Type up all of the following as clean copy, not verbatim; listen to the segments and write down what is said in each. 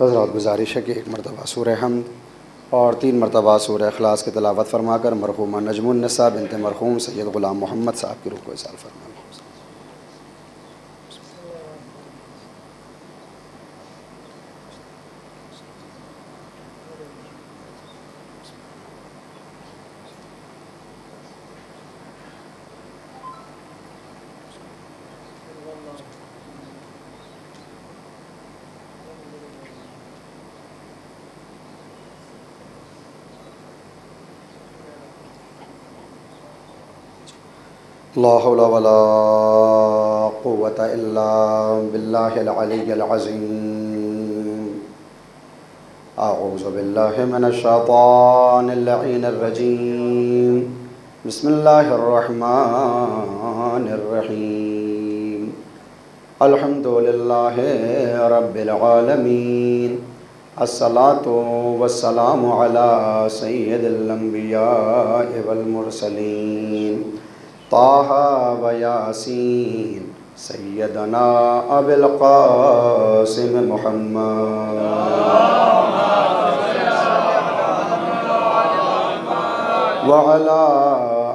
حضرات گزارش ہے کہ ایک مرتبہ سورہ حمد اور 3 مرتبہ سورہ اخلاص کی تلاوت فرما کر مرحومہ نجم النساء بنت مرحوم سید غلام محمد صاحب کی روح کو اصال فرمائیں۔ لا حول ولا قوة الا باللہ العلی العظیم۔ اعوذ باللہ من الشیطان اللعین الرجیم۔ بسم اللہ الرحمن الرحیم۔ الحمد للہ رب العالمین، الصلاۃ والسلام علی سید الانبیاء والمرسلین، طٰہٰ و یاسین سیدنا ابی القاسم محمد، وعلی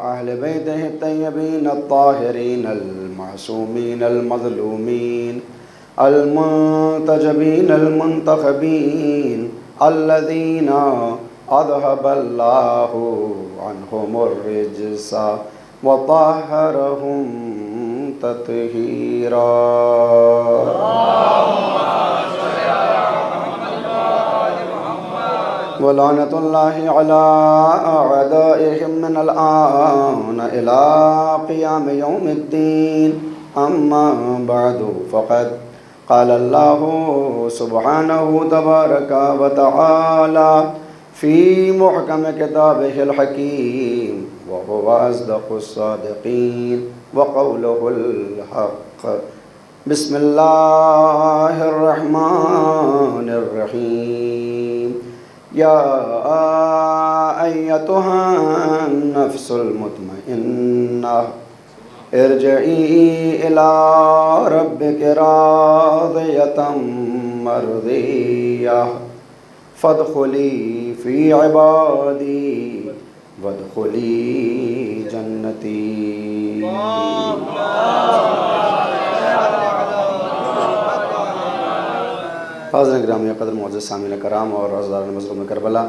اہل بیتہ الطیبین الطاہرین المعصومین المظلومین المنتجبین المنتخبین الذین اذہب اللہ عنہم الرجس وطہرہم تطہیرا۔ ولعنۃ اللہ علی اعدائہم من الآن الی قیام یوم الدین، اما بعد فقد قال اللہ سبحانہ تبارک و تعالی فی محکم کتابہ الحکیم، وهو أصدق الصادقين وقوله الحق۔ بسم الله الرحمن الرحيم۔ يا أيتها النفس المطمئنة ارجعي إلى ربك راضية مرضية فادخلي في عبادي وادخلی جنتی۔ حاضرین گرامی قدر معزز سامعین کرام اور عزیزان مظلوم کربلا،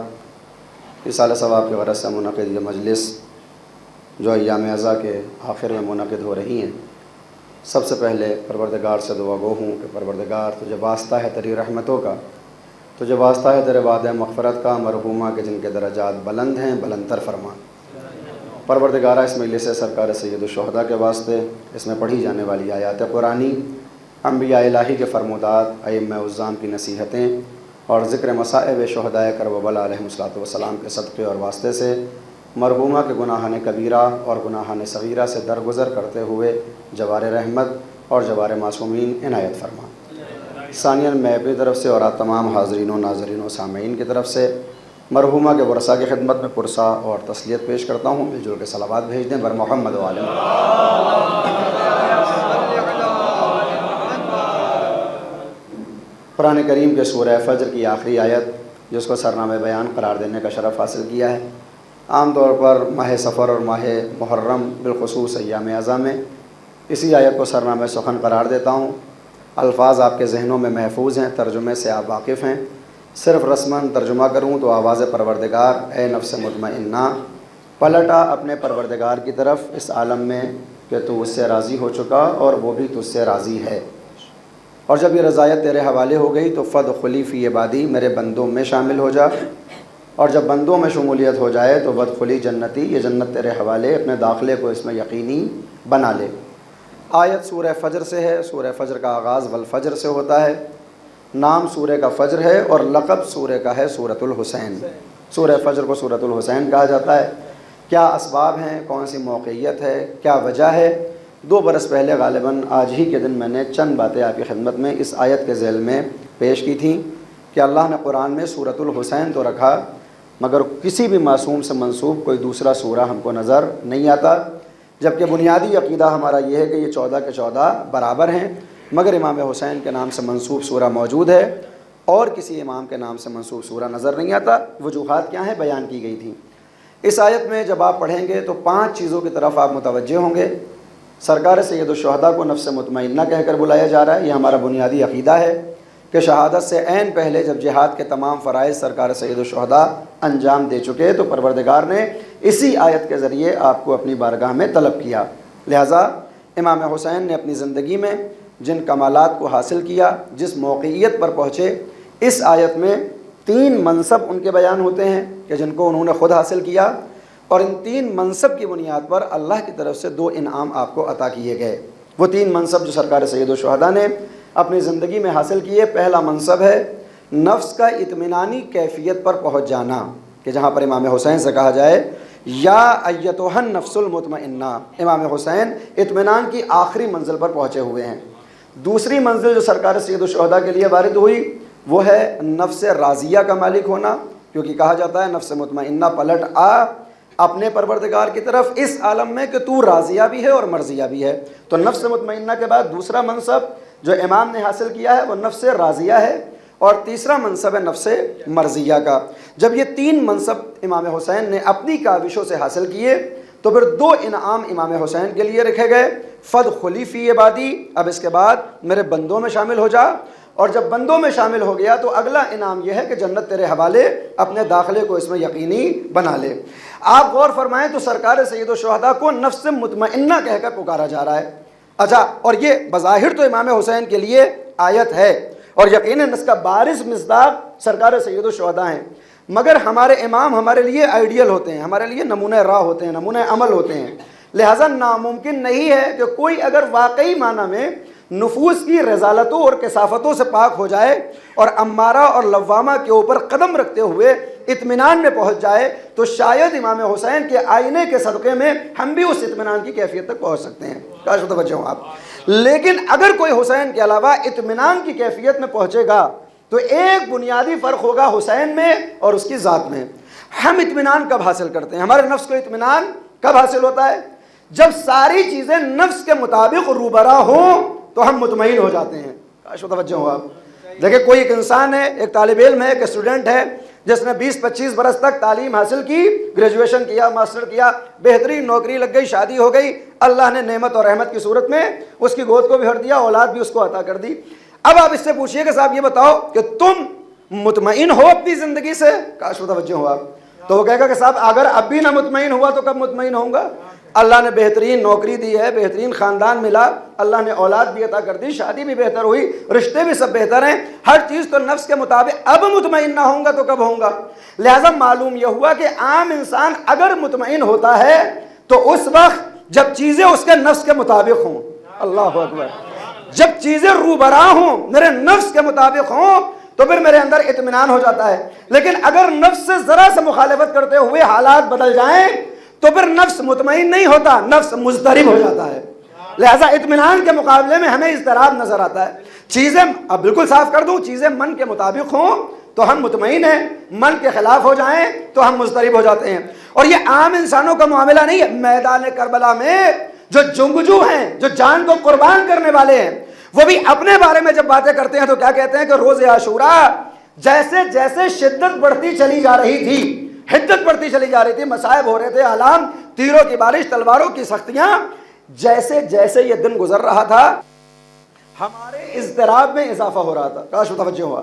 اصالہ ثواب کی غرض سے منعقد یہ مجلس جو ایام عزا کے آخر میں منعقد ہو رہی ہیں، سب سے پہلے پروردگار سے دعا گو ہوں کہ پروردگار تجھے واسطہ ہے تیری رحمتوں کا، تجھے واسطہ ہے تیرے وعدہ مغفرت کا، مرحومہ کے جن کے درجات بلند ہیں بلند تر فرما۔ پروردگارہ اس مجلس سے سرکار سید الشہداء کے واسطے اس میں پڑھی جانے والی آیات قرآنی، انبیاء الہی کے فرمودات، ائمہ عظام کی نصیحتیں اور ذکر مصائب شہداء کربلا علیہم الصلوۃ والسلام کے صدقے اور واسطے سے مرحومہ کے گناہان کبیرہ اور گناہان صغیرہ سے درگزر کرتے ہوئے جوار رحمت اور جوار معصومین عنایت فرما۔ ثانیاً میں اپنی طرف سے اور آپ تمام حاضرین و ناظرین و سامعین کی طرف سے مرحومہ کے ورثاء کی خدمت میں پرسہ اور تسلیت پیش کرتا ہوں۔ مل جل کے صلوات بھیج دیں بر محمد و آل محمد۔ قرآن کریم کے سورہ فجر کی آخری آیت، جس کو سرنامہ بیان قرار دینے کا شرف حاصل کیا ہے، عام طور پر ماہ سفر اور ماہ محرم بالخصوص ایام عزا میں اسی آیت کو سرنامہ سخن قرار دیتا ہوں۔ الفاظ آپ کے ذہنوں میں محفوظ ہیں، ترجمے سے آپ واقف ہیں۔ صرف رسماً ترجمہ کروں تو آواز پروردگار اے نفس مطمئنہ، پلٹا اپنے پروردگار کی طرف اس عالم میں کہ تو اس سے راضی ہو چکا اور وہ بھی تجھ سے راضی ہے، اور جب یہ رضایت تیرے حوالے ہو گئی تو فادخلی فی عبادی، میرے بندوں میں شامل ہو جا، اور جب بندوں میں شمولیت ہو جائے تو وادخلی جنتی، یہ جنت تیرے حوالے، اپنے داخلے کو اس میں یقینی بنا لے۔ آیت سورہ فجر سے ہے۔ سورہ فجر کا آغاز والفجر سے ہوتا ہے۔ نام سورہ کا فجر ہے اور لقب سورہ کا ہے سورۃ الحسین۔ سورہ فجر کو سورۃ الحسین کہا جاتا ہے۔ کیا اسباب ہیں، کون سی موقعیت ہے، کیا وجہ ہے؟ 2 برس پہلے غالباً آج ہی کے دن میں نے چند باتیں آپ کی خدمت میں اس آیت کے ذیل میں پیش کی تھیں کہ اللہ نے قرآن میں سورۃ الحسین تو رکھا، مگر کسی بھی معصوم سے منسوب کوئی دوسرا سورہ ہم کو نظر نہیں آتا، جبکہ بنیادی عقیدہ ہمارا یہ ہے کہ یہ 14 کے 14 برابر ہیں، مگر امام حسین کے نام سے منسوب سورہ موجود ہے۔ اور کسی امام کے نام سے منسوب سورہ نظر نہیں آتا۔ وجوہات کیا ہیں بیان کی گئی تھیں۔ اس آیت میں جب آپ پڑھیں گے تو 5 چیزوں کی طرف آپ متوجہ ہوں گے۔ سرکار سید الشہداء کو نفس مطمئنہ کہہ کر بلایا جا رہا ہے، یہ ہمارا بنیادی عقیدہ ہے کہ شہادت سے عین پہلے جب جہاد کے تمام فرائض سرکار سید الشہداء انجام دے چکے تو پروردگار نے اسی آیت کے ذریعے آپ کو اپنی بارگاہ میں طلب کیا۔ لہٰذا امام حسین نے اپنی زندگی میں جن کمالات کو حاصل کیا، جس موقعیت پر پہنچے، اس آیت میں 3 منصب ان کے بیان ہوتے ہیں کہ جن کو انہوں نے خود حاصل کیا، اور ان 3 منصب کی بنیاد پر اللہ کی طرف سے 2 انعام آپ کو عطا کیے گئے۔ وہ 3 منصب جو سرکار سید الشہداء نے اپنی زندگی میں حاصل کیے، پہلا منصب ہے نفس کا اطمینانی کیفیت پر پہنچ جانا، کہ جہاں پر امام حسین سے کہا جائے یا ایتھا النفس المطمئنہ، امام حسین اطمینان کی آخری منزل پر پہنچے ہوئے ہیں۔ دوسری منزل جو سرکار سید الشہداء کے لیے وارد ہوئی وہ ہے نفس راضیہ کا مالک ہونا، کیونکہ کہا جاتا ہے نفس مطمئنہ پلٹ آ اپنے پروردگار کی طرف اس عالم میں کہ تو راضیہ بھی ہے اور مرضیہ بھی ہے۔ تو نفس مطمئنہ کے بعد دوسرا منصب جو امام نے حاصل کیا ہے وہ نفس راضیہ ہے، اور تیسرا منصب ہے نفس مرضیہ کا۔ جب یہ 3 منصب امام حسین نے اپنی کاوشوں سے حاصل کیے تو پھر 2 انعام امام حسین کے لیے رکھے گئے، فادخلی فی عبادی، اب اس کے بعد میرے بندوں میں شامل ہو جا، اور جب بندوں میں شامل ہو گیا تو اگلا انعام یہ ہے کہ جنت تیرے حوالے، اپنے داخلے کو اس میں یقینی بنا لے۔ آپ غور فرمائیں تو سرکار سید الشہداء کو نفس مطمئنہ کہہ کر پکارا جا رہا ہے۔ اچھا، اور یہ بظاہر تو امام حسین کے لیے آیت ہے اور یقیناً اس کا بارز مصداق سرکار سید الشہداء ہیں، مگر ہمارے امام ہمارے لیے آئیڈیل ہوتے ہیں، ہمارے لیے نمونہ راہ ہوتے ہیں، نمونہ عمل ہوتے ہیں۔ لہٰذا ناممکن نہیں ہے کہ کوئی اگر واقعی معنی میں نفوس کی رذالتوں اور کثافتوں سے پاک ہو جائے اور امارہ اور لوامہ کے اوپر قدم رکھتے ہوئے اطمینان میں پہنچ جائے تو شاید امام حسین کے آئینے کے صدقے میں ہم بھی اس اطمینان کی کیفیت تک پہنچ سکتے ہیں۔ کاش متوجہ ہوں آپ۔ لیکن اگر کوئی حسین کے علاوہ اطمینان کی کیفیت میں پہنچے گا تو ایک بنیادی فرق ہوگا حسین میں اور اس کی ذات میں۔ ہم اطمینان کب حاصل کرتے ہیں؟ ہمارے نفس کو اطمینان کب حاصل ہوتا ہے؟ جب ساری چیزیں نفس کے مطابق روبرا ہوں تو ہم مطمئن ہو جاتے ہیں۔ کاش متوجہ ہوں آپ۔ دیکھیں، کوئی ایک انسان ہے، ایک طالب علم ہے، ایک اسٹوڈنٹ ہے جس نے 20-25 برس تک تعلیم حاصل کی، گریجویشن کیا، ماسٹر کیا، بہترین نوکری لگ گئی، شادی ہو گئی، اللہ نے نعمت اور رحمت کی صورت میں اس کی گود کو بھی بھر دیا، اولاد بھی اس کو عطا کر دی۔ اب آپ اس سے پوچھئے کہ صاحب یہ بتاؤ کہ تم مطمئن ہو اپنی زندگی سے؟ کاش متوجہ ہو آپ۔ تو وہ کہے گا کہ صاحب اگر اب بھی نہ مطمئن ہوا تو کب مطمئن ہوں گا؟ اللہ نے بہترین نوکری دی ہے، بہترین خاندان ملا، اللہ نے اولاد بھی عطا کر دی، شادی بھی بہتر ہوئی، رشتے بھی سب بہتر ہیں، ہر چیز تو نفس کے مطابق، اب مطمئن نہ ہوں گا تو کب ہوں گا؟ لہٰذا معلوم یہ ہوا کہ عام انسان اگر مطمئن ہوتا ہے تو اس وقت جب چیزیں اس کے نفس کے مطابق ہوں، اللہ اکبر، جب چیزیں روبرا ہوں، میرے نفس کے مطابق ہوں تو پھر میرے اندر اطمینان ہو جاتا ہے۔ لیکن اگر نفس سے ذرا سے مخالفت کرتے ہوئے حالات بدل جائیں تو پھر نفس مطمئن نہیں ہوتا، نفس مضطرب ہو جاتا ہے۔ لہٰذا اطمینان کے مقابلے میں ہمیں اضطراب نظر آتا ہے۔ چیزیں اب بالکل صاف کر دوں، چیزیں من کے مطابق ہوں تو ہم مطمئن ہیں، من کے خلاف ہو جائیں تو ہم مضطرب ہو جاتے ہیں۔ اور یہ عام انسانوں کا معاملہ نہیں ہے۔ میدان کربلا میں جو جنگجو ہیں، جو جان کو قربان کرنے والے ہیں، وہ بھی اپنے بارے میں جب باتیں کرتے ہیں تو کیا کہتے ہیں کہ روز عاشوراء جیسے جیسے شدت بڑھتی چلی جا رہی تھی، حدت بڑھتی چلی جا رہی تھی، مصائب ہو رہے تھے، آلام، تیروں کی بارش، تلواروں کی سختیاں، جیسے جیسے یہ دن گزر رہا تھا ہمارے اضطراب میں اضافہ ہو رہا تھا۔ کاش متوجہ ہوا،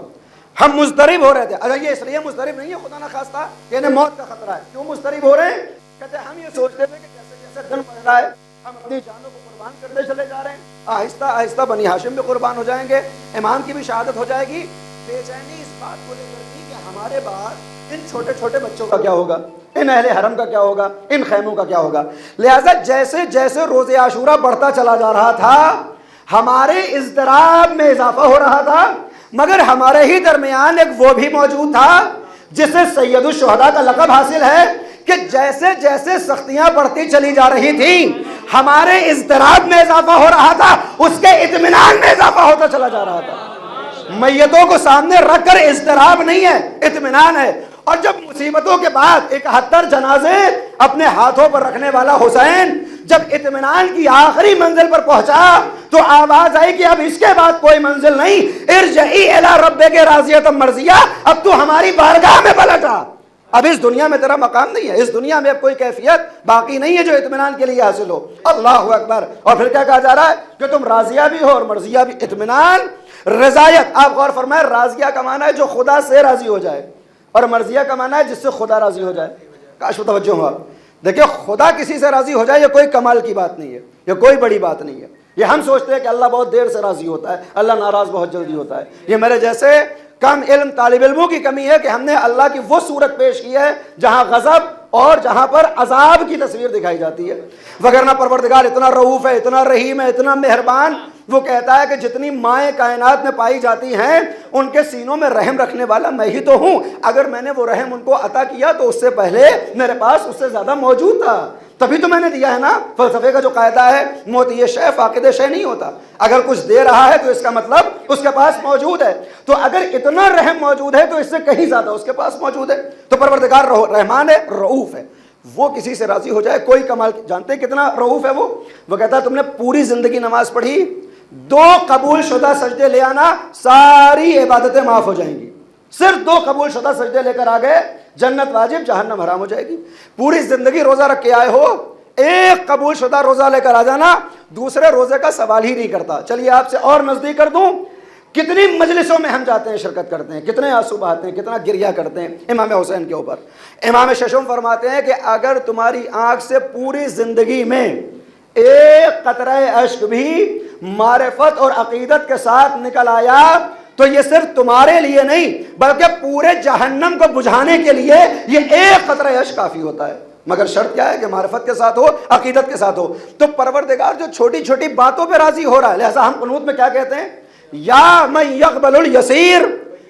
ہم مضطرب ہو رہے تھے۔ اگر یہ اس لیے مضطرب نہیں ہے خدا نہ خواستہ کہ انہیں موت کا خطرہ ہے، کیوں مضطرب ہو رہے ہیں؟ کہتے ہیں ہم یہ سوچتے تھے کہ جیسے جیسے دن بڑھ رہا ہے ہم اپنی جانوں کو قربان کرتے چلے جا رہے ہیں، آہستہ آہستہ بنی ہاشم بھی قربان ہو جائیں گے، امام کی بھی شہادت ہو جائے گی۔ بے چینی اس بات کو لے کر تھی کہ ہمارے بعد ان چھوٹے چھوٹے بچوں کا کیا ہوگا، ان اہل حرم کا کیا ہوگا، ان خیموں کا کیا ہوگا۔ لہٰذا جیسے جیسے روز عاشوراء بڑھتا چلا جا رہا تھا ہمارے اضطراب میں اضافہ ہو رہا تھا، مگر ہمارے ہی درمیان ایک وہ بھی موجود تھا جسے سید الشہداء کا لقب حاصل ہے کہ جیسے جیسے سختیاں بڑھتی چلی جا رہی تھیں ہمارے اضطراب میں اضافہ ہو رہا تھا، اس کے اطمینان میں اضافہ ہوتا چلا جا رہا تھا۔ میتوں کو سامنے رکھ کر اضطراب نہیں ہے، اطمینان ہے۔ اور جب مصیبتوں کے بعد 71 جنازے اپنے ہاتھوں پر رکھنے والا حسین جب اطمینان کی آخری منزل پر پہنچا تو آواز آئی کہ اب اس کے بعد کوئی منزل نہیں، ارجعی الی ربک راضیۃ مرضیہ، اب تو ہماری بارگاہ میں پلٹا، اب اس دنیا میں تیرا مقام نہیں ہے، اس دنیا میں اب کوئی کیفیت باقی نہیں ہے جو اطمینان کے لیے حاصل ہو۔ اللہ اکبر۔ اور پھر کیا کہا جا رہا ہے کہ تم راضیہ بھی ہو اور مرضیہ بھی، اطمینان، رضایت۔ آپ غور فرمائیں، راضیہ کا معنی ہے جو خدا سے راضی ہو جائے، اور مرضیہ کا معنی ہے جس سے خدا راضی ہو جائے۔ کاش توجہ ہو۔ دیکھیں، خدا کسی سے راضی ہو جائے یہ کوئی کمال کی بات نہیں ہے، یہ کوئی بڑی بات نہیں ہے۔ یہ ہم سوچتے ہیں کہ اللہ بہت دیر سے راضی ہوتا ہے، اللہ ناراض بہت جلدی ہوتا ہے۔ یہ میرے جیسے کم علم طالب علموں کی کمی ہے کہ ہم نے اللہ کی وہ صورت پیش کی ہے جہاں غضب اور جہاں پر عذاب کی تصویر دکھائی جاتی ہے، وگرنہ پروردگار اتنا رؤوف ہے، اتنا رحیم ہے، اتنا مہربان۔ وہ کہتا ہے کہ جتنی مائیں کائنات میں پائی جاتی ہیں ان کے سینوں میں رحم رکھنے والا میں ہی تو ہوں، اگر میں نے وہ رحم ان کو عطا کیا تو اس سے پہلے میرے پاس اس سے زیادہ موجود تھا، تبھی تو میں نے دیا ہے نا۔ فلسفے کا جو قاعدہ ہے موتی شے فاقد شے نہیں ہوتا، اگر کچھ دے رہا ہے تو اس کا مطلب اس کے پاس موجود ہے، تو اگر اتنا رحم موجود ہے تو اس سے کہیں زیادہ اس کے پاس موجود ہے۔ تو پروردگار رحمان ہے، رؤوف ہے، وہ کسی سے راضی ہو جائے کوئی کمال۔ جانتے کتنا رؤوف ہے وہ کہتا ہے تم نے پوری زندگی نماز پڑھی، 2 قبول شدہ سجدے لے آنا، ساری عبادتیں معاف ہو جائیں گی۔ صرف 2 قبول شدہ سجدے لے کر آ گئے، جنت واجب جہنم حرام ہو جائے گی۔ پوری زندگی روزہ رکھ کے آئے ہو، 1 قبول شدہ روزہ لے کر آ جانا، دوسرے روزے کا سوال ہی نہیں کرتا۔ چلیے آپ سے اور نزدیک کر دوں، کتنی مجلسوں میں ہم جاتے ہیں، شرکت کرتے ہیں، کتنے آنسو بہاتے ہیں، کتنا گریہ کرتے ہیں امام حسین کے اوپر۔ امام ششم فرماتے ہیں کہ اگر تمہاری آنکھ سے پوری زندگی میں 1 قطرہ اشک بھی معرفت اور عقیدت کے ساتھ نکل آیا تو یہ صرف تمہارے لیے نہیں بلکہ پورے جہنم کو بجھانے کے لیے یہ 1 قطرہ اشک کافی ہوتا ہے، مگر شرط کیا ہے کہ معرفت کے ساتھ ہو، عقیدت کے ساتھ ہو۔ تو پروردگار جو چھوٹی چھوٹی باتوں پہ راضی ہو رہا ہے، لہذا ہم قنوت میں کیا کہتے ہیں، یا من یقبل الیسیر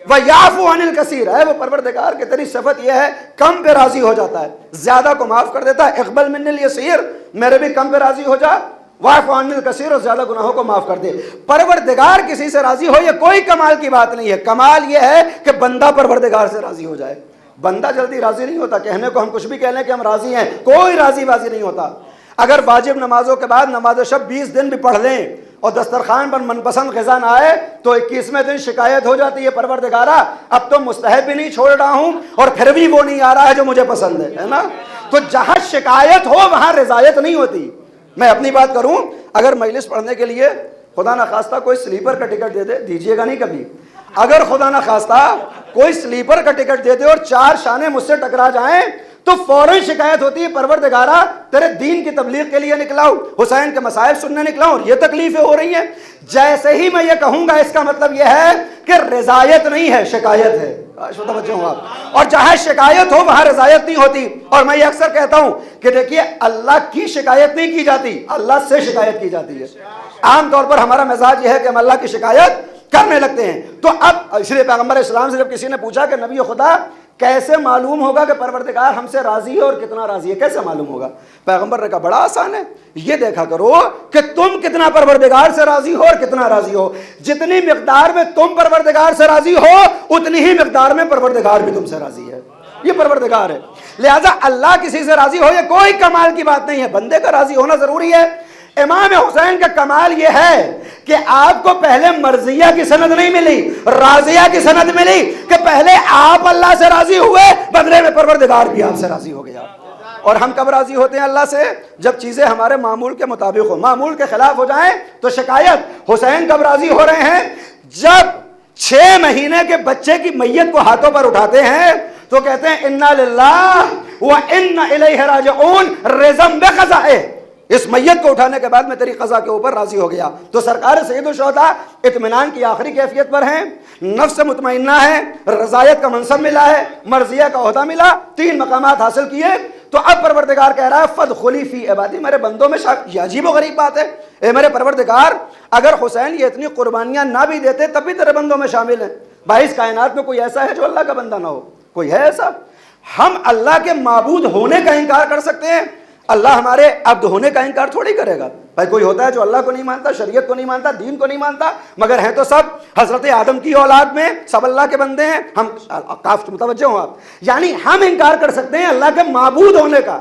ویعفو عن الکثیر، ہے وہ پروردگار کہ تیری صفت یہ ہے کم پہ راضی ہو جاتا ہے، زیادہ کو معاف کر دیتا ہے۔ اقبل من الیسیر، میرے بھی کم پہ راضی ہو جا، واعف عن الکثیر، اور زیادہ گناہوں کو معاف کر دے۔ پروردگار کسی سے راضی ہو یہ کوئی کمال کی بات نہیں ہے، کمال یہ ہے کہ بندہ پروردگار سے راضی ہو جائے۔ بندہ جلدی راضی نہیں ہوتا، کہنے کو ہم کچھ بھی کہہ لیں کہ ہم راضی ہیں، کوئی راضی بازی نہیں ہوتا۔ اگر واجب نمازوں کے بعد نماز شب 20 دن بھی پڑھ لیں اور دسترخوان پر من پسند غذا نہ آئے تو 21ویں دن شکایت ہو جاتی ہے، پروردگارا اب تو مستحب بھی نہیں چھوڑ رہا ہوں اور پھر بھی وہ نہیں آ رہا ہے جو مجھے پسند ہے نا۔ تو جہاں شکایت ہو وہاں رضایت نہیں ہوتی۔ میں اپنی بات کروں، اگر مجلس پڑھنے کے لیے خدا نہ خواستہ کوئی سلیپر کا ٹکٹ دے دے، دیجیے گا نہیں کبھی، اگر خدا نہ خواستہ کوئی سلیپر کا ٹکٹ دے دے اور 4 شانے مجھ سے ٹکرا جائیں تو فوراً شکایت ہوتی ہے، پروردگارا تیرے دین کی تبلیغ کے لیے نکلا ہوں، حسین کے مسائب سننے نکلا ہوں اور یہ تکلیفیں ہو رہی ہیں۔ جیسے ہی میں یہ کہوں گا اس کا مطلب یہ ہے کہ رضایت نہیں ہے، شکایت ہے۔ توجہ ہوں آپ، اور جہاں شکایت ہو وہاں رضایت نہیں ہوتی۔ اور میں یہ اکثر کہتا ہوں کہ دیکھیے اللہ کی شکایت نہیں کی جاتی، اللہ سے شکایت کی جاتی ہے۔ عام طور پر ہمارا مزاج یہ ہے کہ ہم اللہ کی شکایت کرنے لگتے ہیں۔ تو اب اس لیے پیغمبر اسلام سے جب کسی نے پوچھا کہ نبی خدا کیسے معلوم ہوگا کہ پروردگار ہم سے راضی ہے اور کتنا راضی ہے، کیسے معلوم ہوگا؟ پیغمبر نے کہا بڑا آسان ہے، یہ دیکھا کرو کہ تم کتنا پروردگار سے راضی ہو اور کتنا راضی ہو۔ جتنی مقدار میں تم پروردگار سے راضی ہو اتنی ہی مقدار میں پروردگار بھی تم سے راضی ہے، یہ پروردگار ہے۔ لہذا اللہ کسی سے راضی ہو یہ کوئی کمال کی بات نہیں ہے، بندے کا راضی ہونا ضروری ہے۔ امام حسین کا کمال یہ ہے کہ آپ کو پہلے مرضیہ کی سند نہیں ملی، راضیہ کی سند ملی، کہ پہلے آپ اللہ سے راضی ہوئے، بدلے میں پروردگار بھی آپ سے راضی ہو گیا۔ اور ہم کب راضی ہوتے ہیں اللہ سے؟ جب چیزیں ہمارے معمول کے مطابق ہو، معمول کے خلاف ہو جائیں تو شکایت۔ حسین کب راضی ہو رہے ہیں؟ جب 6 مہینے کے بچے کی میت کو ہاتھوں پر اٹھاتے ہیں تو کہتے ہیں انا للہ و انا الیہ راجعون، رضم بقضائہ، اس میت کو اٹھانے کے بعد میں تیری قضا کے اوپر راضی ہو گیا۔ تو سرکار سید الشہداء اطمینان کی آخری کیفیت پر ہیں، نفس مطمئنہ ہے، رضایت کا منصب ملا ہے، مرضیہ کا عہدہ ملا، 3 مقامات حاصل کیے۔ تو اب پروردگار کہہ رہا ہے فادخلی فی عبادی، میرے بندوں میں یہ عجیب و غریب بات ہے، اے میرے پروردگار اگر حسین یہ اتنی قربانیاں نہ بھی دیتے تب بھی تیرے بندوں میں شامل ہیں۔ بھائی اس کائنات میں کوئی ایسا ہے جو اللہ کا بندہ نہ ہو؟ کوئی ہے ایسا؟ ہم اللہ کے معبود ہونے کا انکار کر سکتے ہیں، اللہ ہمارے عبد ہونے کا انکار تھوڑی کرے گا۔ بھائی کوئی ہوتا ہے جو اللہ کو نہیں مانتا، شریعت کو نہیں مانتا، دین کو نہیں مانتا، مگر ہیں تو سب حضرت آدم کی اولاد میں سب اللہ کے بندے ہیں۔ ہم کافی متوجہ ہوں آپ، یعنی ہم انکار کر سکتے ہیں اللہ کے معبود ہونے کا،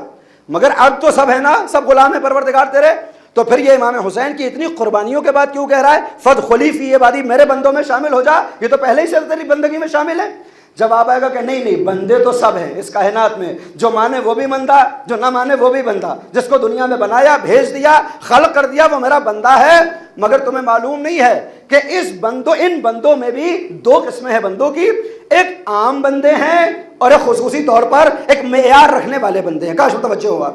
مگر اب تو سب ہے نا، سب غلام ہے پروردگار تیرے. تو پھر یہ امام حسین کی اتنی قربانیوں کے بعد کیوں کہہ رہا ہے فادخلی فی عبادی، میرے بندوں میں شامل ہو جا؟ یہ تو پہلے ہی سے تیری بندگی میں شامل ہے. جواب آئے گا کہ نہیں نہیں، بندے تو سب ہیں اس کائنات میں، جو مانے وہ بھی بندہ، جو نہ مانے وہ بھی بندہ. جس کو دنیا میں بنایا، بھیج دیا، خلق کر دیا، وہ میرا بندہ ہے. مگر تمہیں معلوم نہیں ہے کہ ان بندوں میں بھی دو قسمیں ہیں بندوں کی. ایک عام بندے ہیں اور ایک خصوصی طور پر ایک معیار رکھنے والے بندے ہیں. کاش متوجہ ہوا.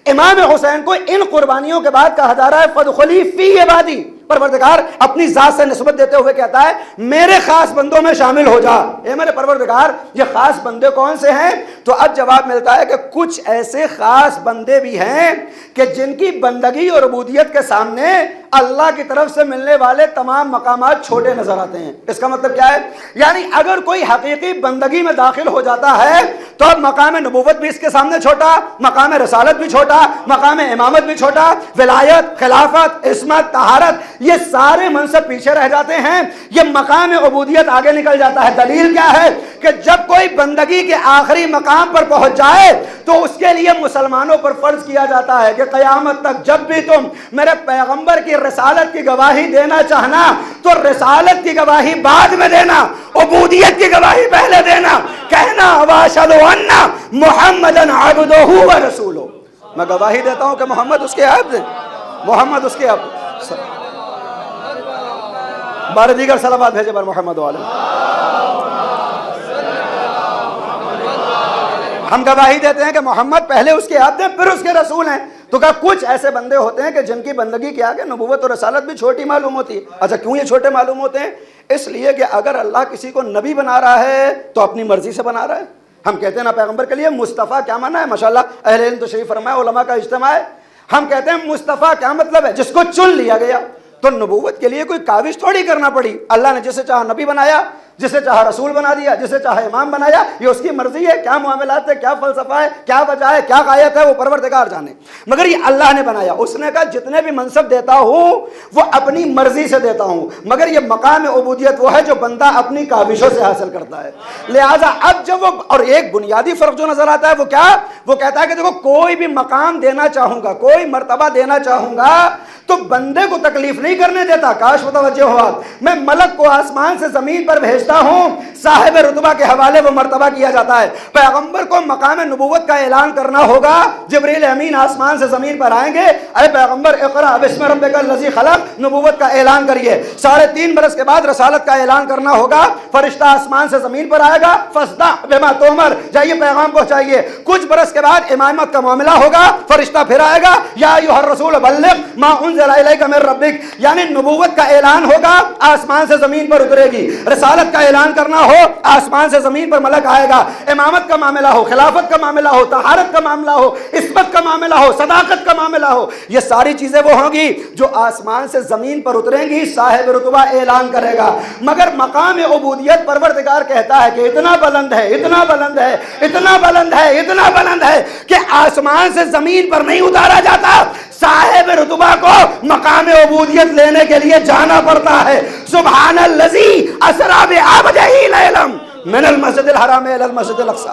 امام حسین کو ان قربانیوں کے بعد کہا جا رہا ہے فادخلی فی عبادی. پروردگار اپنی ذات سے نسبت دیتے ہوئے کہتا ہے میرے خاص بندوں میں شامل ہو جا. اے میرے پروردگار یہ خاص بندے کون سے ہیں؟ تو اب جواب ملتا ہے کہ کچھ ایسے خاص بندے بھی ہیں کہ جن کی بندگی اور عبودیت کے سامنے اللہ کی طرف سے ملنے والے تمام مقامات چھوٹے نظر آتے ہیں. اس کا مطلب کیا ہے؟ یعنی اگر کوئی حقیقی بندگی میں داخل ہو جاتا ہے تو اب مقام نبوت بھی اس کے سامنے چھوٹا، مقام رسالت بھی چھوٹا، مقام امامت بھی چھوٹا، ولایت، خلافت، عصمت، طہارت، یہ سارے منصب پیچھے رہ جاتے ہیں. یہ مقام عبودیت آگے نکل جاتا ہے. دلیل کیا ہے؟ کہ جب کوئی بندگی کے آخری مقام پر پہنچ جائے تو اس کے لیے مسلمانوں پر فرض کیا جاتا ہے کہ قیامت تک جب بھی تم میرے پیغمبر کی رسالت کی گواہی دینا چاہنا تو رسالت کی گواہی بعد میں دینا، عبودیت کی گواہی پہلے دینا. کہنا واشہد ان محمدً عبدہ ورسولہ، میں گواہی دیتا ہوں کہ محمد اس کے عبد ہیں، محمد اس کے عبد. بار دیگر صلوات بھیجے بر محمد والے. ہم گواہی دیتے ہیں کہ محمد پہلے اس کے عبد ہیں پھر اس کے رسول ہیں. تو کہا کچھ ایسے بندے ہوتے ہیں کہ جن کی بندگی کے آگے نبوت اور رسالت بھی چھوٹی معلوم ہوتی ہے. اچھا کیوں یہ چھوٹے معلوم ہوتے ہیں؟ اس لیے کہ اگر اللہ کسی کو نبی بنا رہا ہے تو اپنی مرضی سے بنا رہا ہے. ہم کہتے ہیں نا پیغمبر کے لیے مصطفیٰ کیا معنی ہے؟ ماشاءاللہ اہل علم تشریف فرمائے، علماء کا اجتماع ہے. ہم کہتے ہیں مصطفیٰ کیا مطلب ہے؟ جس کو چن لیا گیا. تو نبوت کے لیے کوئی کاوش تھوڑی کرنا پڑی. اللہ نے جسے چاہا نبی بنایا، جسے چاہا رسول بنا دیا، جسے چاہا امام بنایا. یہ اس کی مرضی ہے. کیا معاملات ہے، کیا فلسفہ ہے، کیا وجہ ہے، کیا غایت ہے، وہ پروردگار جانے. مگر یہ اللہ نے بنایا. اس نے کہا جتنے بھی منصب دیتا ہوں وہ اپنی مرضی سے دیتا ہوں، مگر یہ مقام عبودیت وہ ہے جو بندہ اپنی کاوشوں سے حاصل کرتا ہے. لہٰذا اب جب وہ، اور ایک بنیادی فرق جو نظر آتا ہے وہ کیا؟ وہ کہتا ہے کہ دیکھو کوئی بھی مقام دینا چاہوں گا، کوئی مرتبہ دینا چاہوں گا تو بندے کو تکلیف نہیں کرنے دیتا. کاش متوجہ ہو آپ. میں ملک کو آسمان سے زمین پر بھیجتا ہوں، صاحب رتبہ کے حوالے وہ مرتبہ کیا جاتا ہے. پیغمبر کو مقام نبوت کا اعلان کرنا ہوگا، جبریل امین آسمان سے زمین پر آئیں گے، اے پیغمبر اقرأ بسم ربک الذی خلق، نبوت کا اعلان کریے. 3.5 برس کے بعد رسالت کا اعلان کرنا ہوگا، فرشتہ آسمان سے زمین پر آئے گا، فاصدع بما تؤمر، جائیے پیغام پہنچائیے. کچھ برس کے بعد امامت کا معاملہ ہوگا، فرشتہ پھر آئے گا، یا ایھا الرسول بلغ ما انزل الیک من ربک، یعنی نبوت کا اعلان ہوگا، آسمان سے زمین پر اترے گی. رسالت کا اعلان کرنا ہو، آسمان سے زمین پر ملک آئے گا. امامت کا معاملہ ہو، خلافت کا معاملہ ہو، طہارت کا معاملہ ہو، عصمت کا معاملہ ہو، صداقت کا معاملہ ہو، یہ ساری چیزیں وہ ہوں گی جو آسمان سے زمین پر اتریں گی. صاحب رتبہ اعلان کرے گا. مگر مقام عبودیت پروردگار کہتا ہے کہ اتنا بلند ہے، اتنا بلند ہے، اتنا بلند ہے، اتنا بلند ہے کہ آسمان سے زمین پر نہیں اتارا جاتا. صاحب رتبہ کو مقام عبودیت لینے کے لیے جانا پڑتا ہے. سبحان الذی اسری بعبدہ لیلا من المسجد الحرام الی المسجد الاقصی.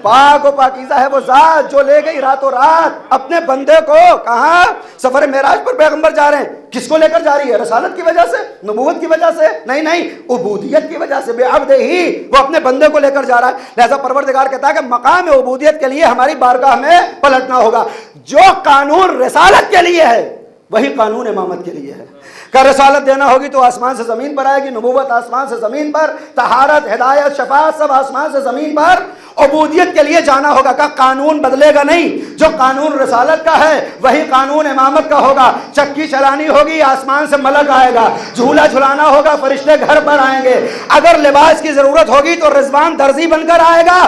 پاک و پاکیزہ ہے وہ ذات جو لے گئی راتوں رات اپنے بندے کو. کہاں؟ سفر معراج پر پیغمبر جا رہے ہیں. کس کو لے کر جا رہی ہے؟ رسالت کی وجہ سے، نبوت کی وجہ سے؟ نہیں، عبودیت کی وجہ سے. بعبدہ ہی، وہ اپنے بندے کو لے کر جا رہا ہے. لہذا پروردگار کہتا ہے کہ مقام عبودیت کے لیے ہماری بارگاہ میں پلٹنا ہوگا. جو قانون رسالت کے لیے ہے وہی قانون امامت کے لیے ہے. کہ رسالت دینا ہوگی تو آسمان سے زمین پر آئے گی، نبوت آسمان سے زمین پر، طہارت، ہدایت، شفاعت سب آسمان سے زمین پر. عبودیت کے لیے جانا ہوگا. کہ قانون بدلے گا نہیں. جو قانون رسالت کا ہے وہی قانون امامت کا ہوگا. چکی چلانی ہوگی، آسمان سے ملک آئے گا. جھولا جھلانا ہوگا، فرشتے گھر پر آئیں گے. اگر لباس کی ضرورت ہوگی تو رضوان درزی بن کر آئے گا.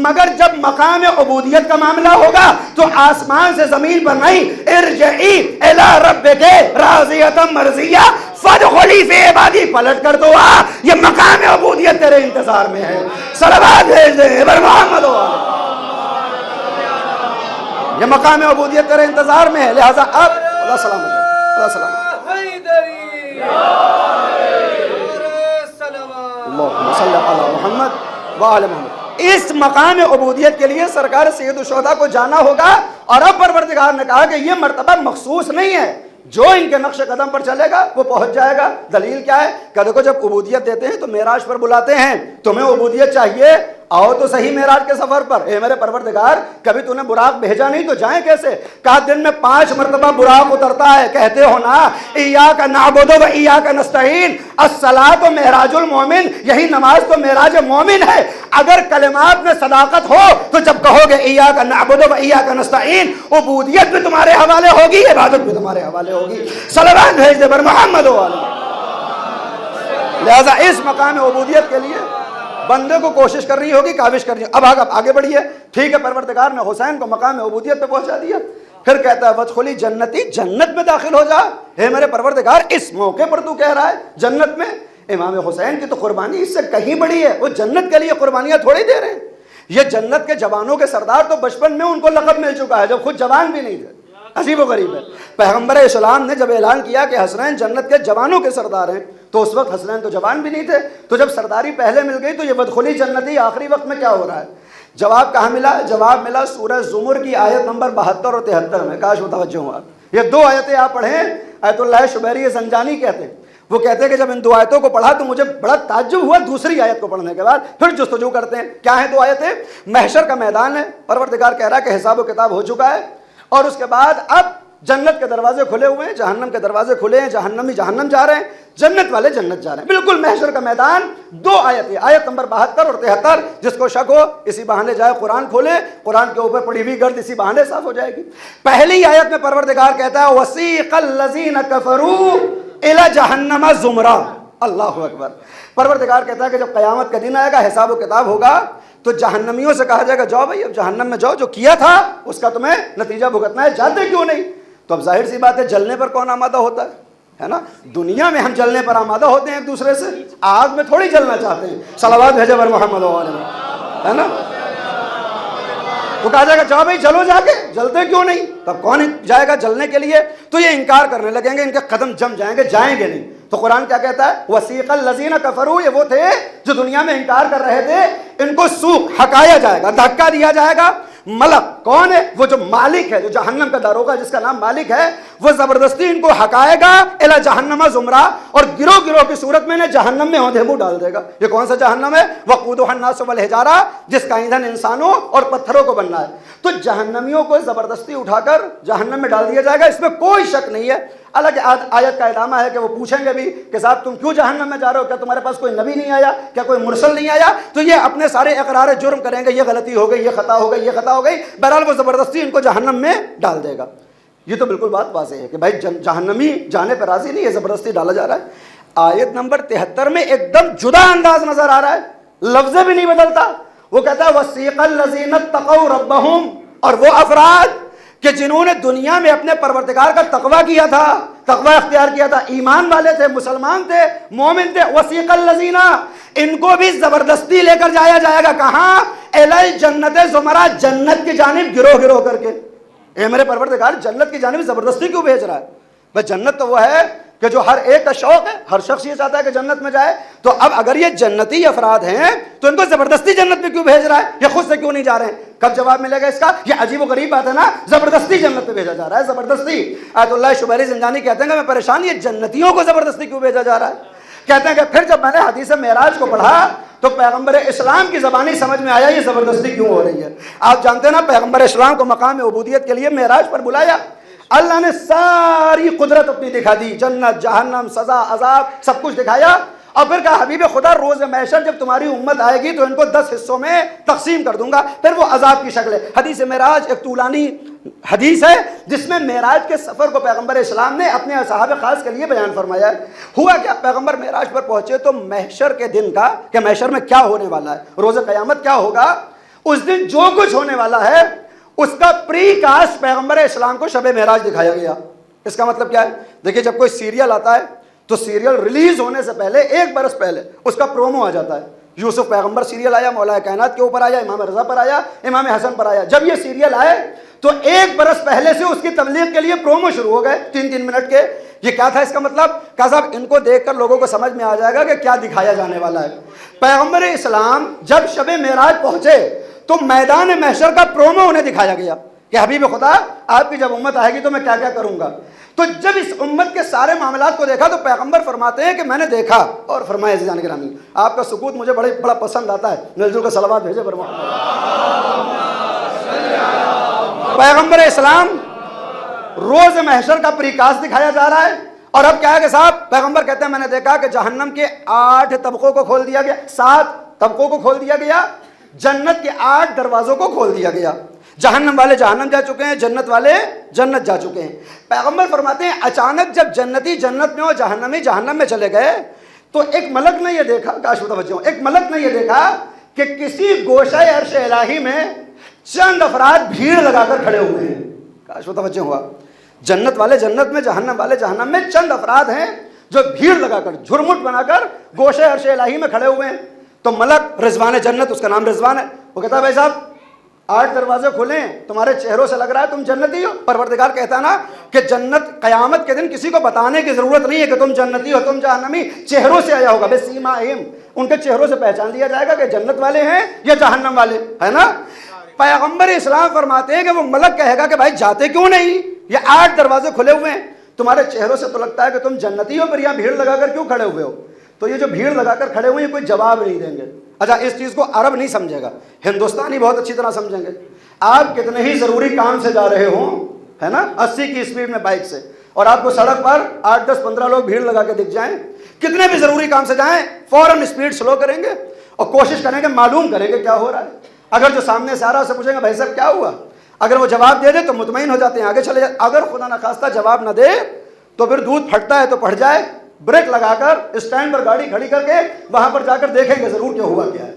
مگر جب مقام عبودیت کا معاملہ ہوگا تو آسمان سے زمین پر نہیں. ارجعی الی ربک راضیۃ مرضیہ فادخلی فی عبادی، پلٹ کر دعا، یہ مقام عبودیت تیرے انتظار میں ہے. صلوات بھیج دے بر محمد. یہ مقام عبودیت تیرے انتظار میں ہے. لہذا اب اللہ سلامت ہے، اللہ سلامت. اللہم صلی علی محمد وآل محمد. اس مقام عبودیت کے لیے سرکار سید الشہداء کو جانا ہوگا، اور اب پروردگار نے کہا کہ یہ مرتبہ مخصوص نہیں ہے، جو ان کے نقش قدم پر چلے گا وہ پہنچ جائے گا۔ دلیل کیا ہے کہ دیکھو جب عبودیت دیتے ہیں تو معراج پر بلاتے ہیں، تمہیں عبودیت چاہیے، آؤ تو صحیح معراج کے سفر پر۔ اے میرے پروردگار، کبھی تو نے براق بھیجا نہیں تو جائیں کیسے؟ کہا دن میں 5 مرتبہ براق اترتا ہے، کہتے ہو نا ایاک نعبد و ایاک نستعین، الصلاۃ معراج المومن، یہی نماز تو معراج مومن ہے۔ اگر کلمات میں صداقت ہو تو جب کہو گے ایاک نعبد و ایاک نستعین، عبودیت بھی تمہارے حوالے ہوگی، عبادت بھی تمہارے حوالے ہوگی۔ صلوات بھیج دے بر محمد و آلہ۔ لہذا اس مقام عبودیت کے لیے بندے کو کوشش کرنی ہوگی، کاوش کرنی ہوگی۔ اب آگے بڑھیے، ٹھیک ہے، پروردگار نے حسین کو مقام عبودیت پہ پہنچا دیا، پھر کہتا ہے وادخلی جنتی، جنت میں داخل ہو جا۔ اے میرے پروردگار، اس موقع پر تو کہہ رہا ہے جنت میں؟ امام حسین کی تو قربانی اس سے کہیں بڑی ہے، وہ جنت کے لیے قربانیاں تھوڑی دے رہے ہیں۔ یہ جنت کے جوانوں کے سردار تو بچپن میں ان کو لقب مل چکا ہے جب خود جوان بھی نہیں تھے۔ عجیب و غریب ہے، پیغمبر اسلام نے جب اعلان کیا کہ حسنین جنت کے جوانوں کے سردار ہیں تو اس وقت حسنین تو جوان بھی نہیں تھے، تو جب سرداری پہلے مل گئی تو یہ وادخلی جنتی آخری وقت میں کیا ہو رہا ہے؟ جواب کہاں ملا؟ جواب ملا سورہ زمر کی آیت نمبر 72 اور 73 میں۔ کاش متوجہ ہوں آپ، یہ 2 آیتیں آپ پڑھیں، آیت اللہ شبیری زنجانی کہتے ہیں، وہ کہتے ہیں کہ جب ان 2 آیتوں کو پڑھا تو مجھے بڑا تعجب ہوا، دوسری آیت کو پڑھنے کے بعد پھر جستجو کرتے ہیں کیا ہیں 2 آیتیں۔ محشر کا میدان ہے، پروردگار کہہ رہا ہے کہ حساب و کتاب ہو چکا ہے، اور اس کے بعد اب جنت کے دروازے کھلے ہوئے ہیں، جہنم کے دروازے کھلے ہیں، جہنمی جہنم جا رہے ہیں، جنت والے جنت جا رہے ہیں۔ بالکل محشر کا میدان، 2 آیتیں، آیت نمبر 72 اور 73، جس کو شک ہو اسی بہانے جائے قرآن کھولے، قرآن کے اوپر پڑی ہوئی گرد اسی بہانے صاف ہو جائے گی۔ پہلی آیت میں پروردگار کہتا ہے وَسِيقَ الَّذِينَ كَفَرُوا إِلَى جَهَنَّمَ زُمْرًا، اللہ اکبر۔ پروردگار کہتا ہے کہ جب قیامت کا دن آئے گا، حساب و کتاب ہوگا، تو جہنمیوں سے کہا جائے گا جاؤ بھائی اب جہنم میں جاؤ، جو کیا تھا اس کا تمہیں نتیجہ بھگتنا ہے، جاتے کیوں نہیں؟ تو اب ظاہر سی بات ہے جلنے پر کون آمادہ ہوتا ہے نا؟ دنیا میں ہم جلنے پر آمادہ ہوتے ہیں ایک دوسرے سے، آگ میں تھوڑی جلنا چاہتے ہیں۔ صلوات بھیجے بر محمد وآلہ، ہے نا؟ تو کہا جائے گا جاؤ بھائی جلو، جا کے جلتے کیوں نہیں؟ تب کون جائے گا جلنے کے لیے؟ تو یہ انکار کرنے لگیں گے، ان کے قدم جم جائیں گے، جائیں گے نہیں۔ تو قرآن کیا کہتا ہے وَسِيقَ الَّذِينَ كَفَرُوا، یہ وہ تھے جو دنیا میں انکار کر رہے تھے، ان کو سوق ہکایا جائے گا، دھکا دیا جائے گا۔ ملک کون ہے؟ وہ جو مالک ہے، جو جہنم کا داروغہ جس کا نام مالک ہے، وہ زبردستی ان کو ہکائے گا الی جہنم زمرہ، اور گروہ گروہ کی صورت میں انہیں جہنم میں اوندھے منہ ڈال دے گا۔ یہ کون سا جہنم ہے؟ وقودها الناس والحجارہ، جس کا ایندھن انسانوں اور پتھروں کو بننا ہے۔ تو جہنمیوں کو زبردستی اٹھا کر جہنم میں ڈال دیا جائے گا، اس میں کوئی شک نہیں ہے۔ الگ آیت کا ادامہ ہے کہ وہ پوچھیں گے بھی کہ صاحب تم کیوں جہنم میں جا رہے ہو؟ کیا تمہارے پاس کوئی نبی نہیں آیا؟ کیا کوئی مرسل نہیں آیا؟ تو یہ اپنے سارے اقرار جرم کریں گے، یہ غلطی ہو گئی، یہ خطا ہو گئی، یہ خطا ہو گئی، بہرحال وہ زبردستی ان کو جہنم میں ڈال دے گا۔ یہ تو بالکل بات واضح ہے کہ بھائی جہنمی جانے پہ راضی نہیں ہے، زبردستی ڈالا جا رہا ہے۔ آیت نمبر 73 میں ایک دم جدا انداز نظر آ رہا ہے، لفظ بھی نہیں بدلتا۔ وہ کہتا ہے وَسِيقَ الَّذِينَ اتَّقَوْا رَبَّهُمْ، اور وہ افراد کہ جنہوں نے دنیا میں اپنے پروردگار کا تقویٰ کیا تھا، تقویٰ اختیار کیا تھا، ایمان والے تھے، مسلمان تھے، مومن تھے، وَسِيقَ الَّذِينَ، ان کو بھی زبردستی لے کر جایا جائے گا کہاں؟ الی جنت زمرہ، جنت کی جانب گروہ گروہ کر کے۔ اے میرے پروردگار جنت کی جانب زبردستی کیوں بھیج رہا ہے؟ بھائی جنت تو وہ ہے کہ جو ہر ایک کا شوق ہے، ہر شخص یہ چاہتا ہے کہ جنت میں جائے۔ تو اب اگر یہ جنتی افراد ہیں تو ان کو زبردستی جنت میں کیوں بھیج رہا ہے؟ یہ خود سے کیوں نہیں جا رہے ہیں؟ کب جواب ملے گا اس کا؟ یہ عجیب و غریب بات ہے نا، زبردستی جنت میں بھیجا جا رہا ہے، زبردستی۔ آیت اللہ شبیری زنجانی کہتے ہیں کہ میں پریشان، یہ جنتیوں کو زبردستی کیوں بھیجا جا رہا ہے؟ کہتے ہیں کہ پھر جب میں نے حدیث معراج کو پڑھا تو پیغمبر اسلام کی زبانی سمجھ میں آیا یہ زبردستی کیوں ہو رہی ہے۔ آپ جانتے ہیں نا پیغمبر اسلام کو مقام عبودیت کے لیے معراج پر بلایا، اللہ نے ساری قدرت اپنی دکھا دی، جنت، جہنم، سزا، عذاب، سب کچھ دکھایا، اور پھر کہا حبیب خدا روز محشر جب تمہاری امت آئے گی تو ان کو 10 حصوں میں تقسیم کر دوں گا، پھر وہ عذاب کی شکل ہے۔ حدیث معراج ایک طولانی حدیث ہے جس میں معراج کے سفر کو پیغمبر اسلام نے اپنے اصحاب خاص کے لیے بیان فرمایا ہے۔ ہوا کیا؟ پیغمبر معراج پر پہنچے تو محشر کے دن کا کہ محشر میں کیا ہونے والا ہے، روز قیامت کیا ہوگا، اس دن جو کچھ ہونے والا ہے اس کا پری کاسٹ پیغمبر اسلام کو شب معراج دکھایا گیا۔ اس کا مطلب کیا ہے؟ دیکھیے جب کوئی سیریل آتا ہے تو سیریل ریلیز ہونے سے پہلے 1 برس پہلے اس کا پرومو آ جاتا ہے، یوسف پیغمبر سیریل آیا، مولا کائنات کے اوپر آیا، امام رضا پر آیا، امام حسن پر آیا. جب یہ سیریل آئے تو 1 برس پہلے سے اس کی تبلیغ کے لیے پرومو شروع ہو گئے 3 منٹ کے. یہ کیا تھا اس کا مطلب؟ کہا صاحب ان کو دیکھ کر لوگوں کو سمجھ میں آ جائے گا کہ کیا دکھایا جانے والا ہے. پیغمبر اسلام جب شب معراج پہنچے تو میدان محشر کا پرومو انہیں دکھایا گیا کہ حبیب خدا آپ کی جب امت آئے گی تو میں کیا کیا کروں گا. تو جب اس امت کے سارے معاملات کو دیکھا تو پیغمبر فرماتے ہیں کہ میں نے دیکھا. اور فرمایا عزیزان گرامی آپ کا سکوت مجھے بڑا پسند آتا ہے. مل جل کر صلوات بھیجے پر محمد. پیغمبر اسلام روز محشر کا پریکاست دکھایا جا رہا ہے. اور اب کیا ہے کہ صاحب پیغمبر کہتے ہیں میں نے دیکھا کہ جہنم کے 8 طبقوں کو کھول دیا گیا، 7 طبقوں کو کھول دیا گیا، جنت کے 8 دروازوں کو کھول دیا گیا. جہنم والے جہنم جا چکے ہیں، جنت والے جنت جا چکے ہیں. پیغمبر فرماتے ہیں اچانک جب جنتی جنت میں اور جہنمی جہنم میں چلے گئے تو ایک ملک نے یہ دیکھا، کاش متوجہ ہوں، ایک ملک نے یہ دیکھا کہ کسی گوشہ عرش الہی میں چند افراد بھیڑ لگا کر کھڑے ہوئے ہیں. کاش متوجہ ہوا. جنت والے جنت میں، جہنم والے جہنم میں چند افراد ہیں جو بھیڑ لگا کر جھرمٹ بنا کر گوشہ عرش الہی میں کھڑے ہوئے ہیں. تو ملک رضوان جنت، اس کا نام رضوان ہے، وہ کہتا ہے بھائی صاحب 8 دروازے کھلے ہیں، تمہارے چہروں سے لگ رہا ہے تم جنتی ہو. پروردگار کہتا ہے نا کہ جنت قیامت کے دن کسی کو بتانے کی ضرورت نہیں ہے کہ تم جنتی ہو تم جہنمی، چہروں سے آیا ہوگا. بے سیماہم، ان کے چہروں سے پہچان لیا جائے گا کہ جنت والے ہیں یا جہنم والے، ہے نا. پیغمبر اسلام فرماتے ہیں کہ وہ ملک کہے گا کہ بھائی جاتے کیوں نہیں، یہ 8 دروازے کھلے ہوئے ہیں، تمہارے چہروں سے تو لگتا ہے کہ تم جنتی ہو، پھر یہاں بھیڑ لگا کر کیوں کھڑے ہوئے ہو. تو یہ جو بھیڑ لگا کر کھڑے ہوئے ہیں کوئی جواب نہیں دیں گے. اچھا اس چیز کو عرب نہیں سمجھے گا، ہندوستانی بہت اچھی طرح سمجھیں گے. آپ کتنے ہی ضروری کام سے جا رہے ہوں، ہے نا، 80 کی اسپیڈ میں بائک سے، اور آپ کو سڑک پر 8 10 15 لوگ بھیڑ لگا کے دکھ جائیں، کتنے بھی ضروری کام سے جائیں فوراً اسپیڈ سلو کریں گے اور کوشش کریں گے معلوم کریں گے کیا ہو رہا ہے. اگر جو سامنے سے آ رہا ہے اسے پوچھیں گے بھائی صاحب کیا ہوا، اگر وہ جواب دے دے تو مطمئن ہو جاتے ہیں، آگے چلے جائیں. اگر خدا نخواستہ جواب نہ دے تو پھر دودھ پھٹتا ہے تو پھٹ جائے، بریک لگا کر اسٹینڈ پر گاڑی کھڑی کر کے وہاں پر جا کر دیکھیں گے ضرور کیا ہوا کیا ہے.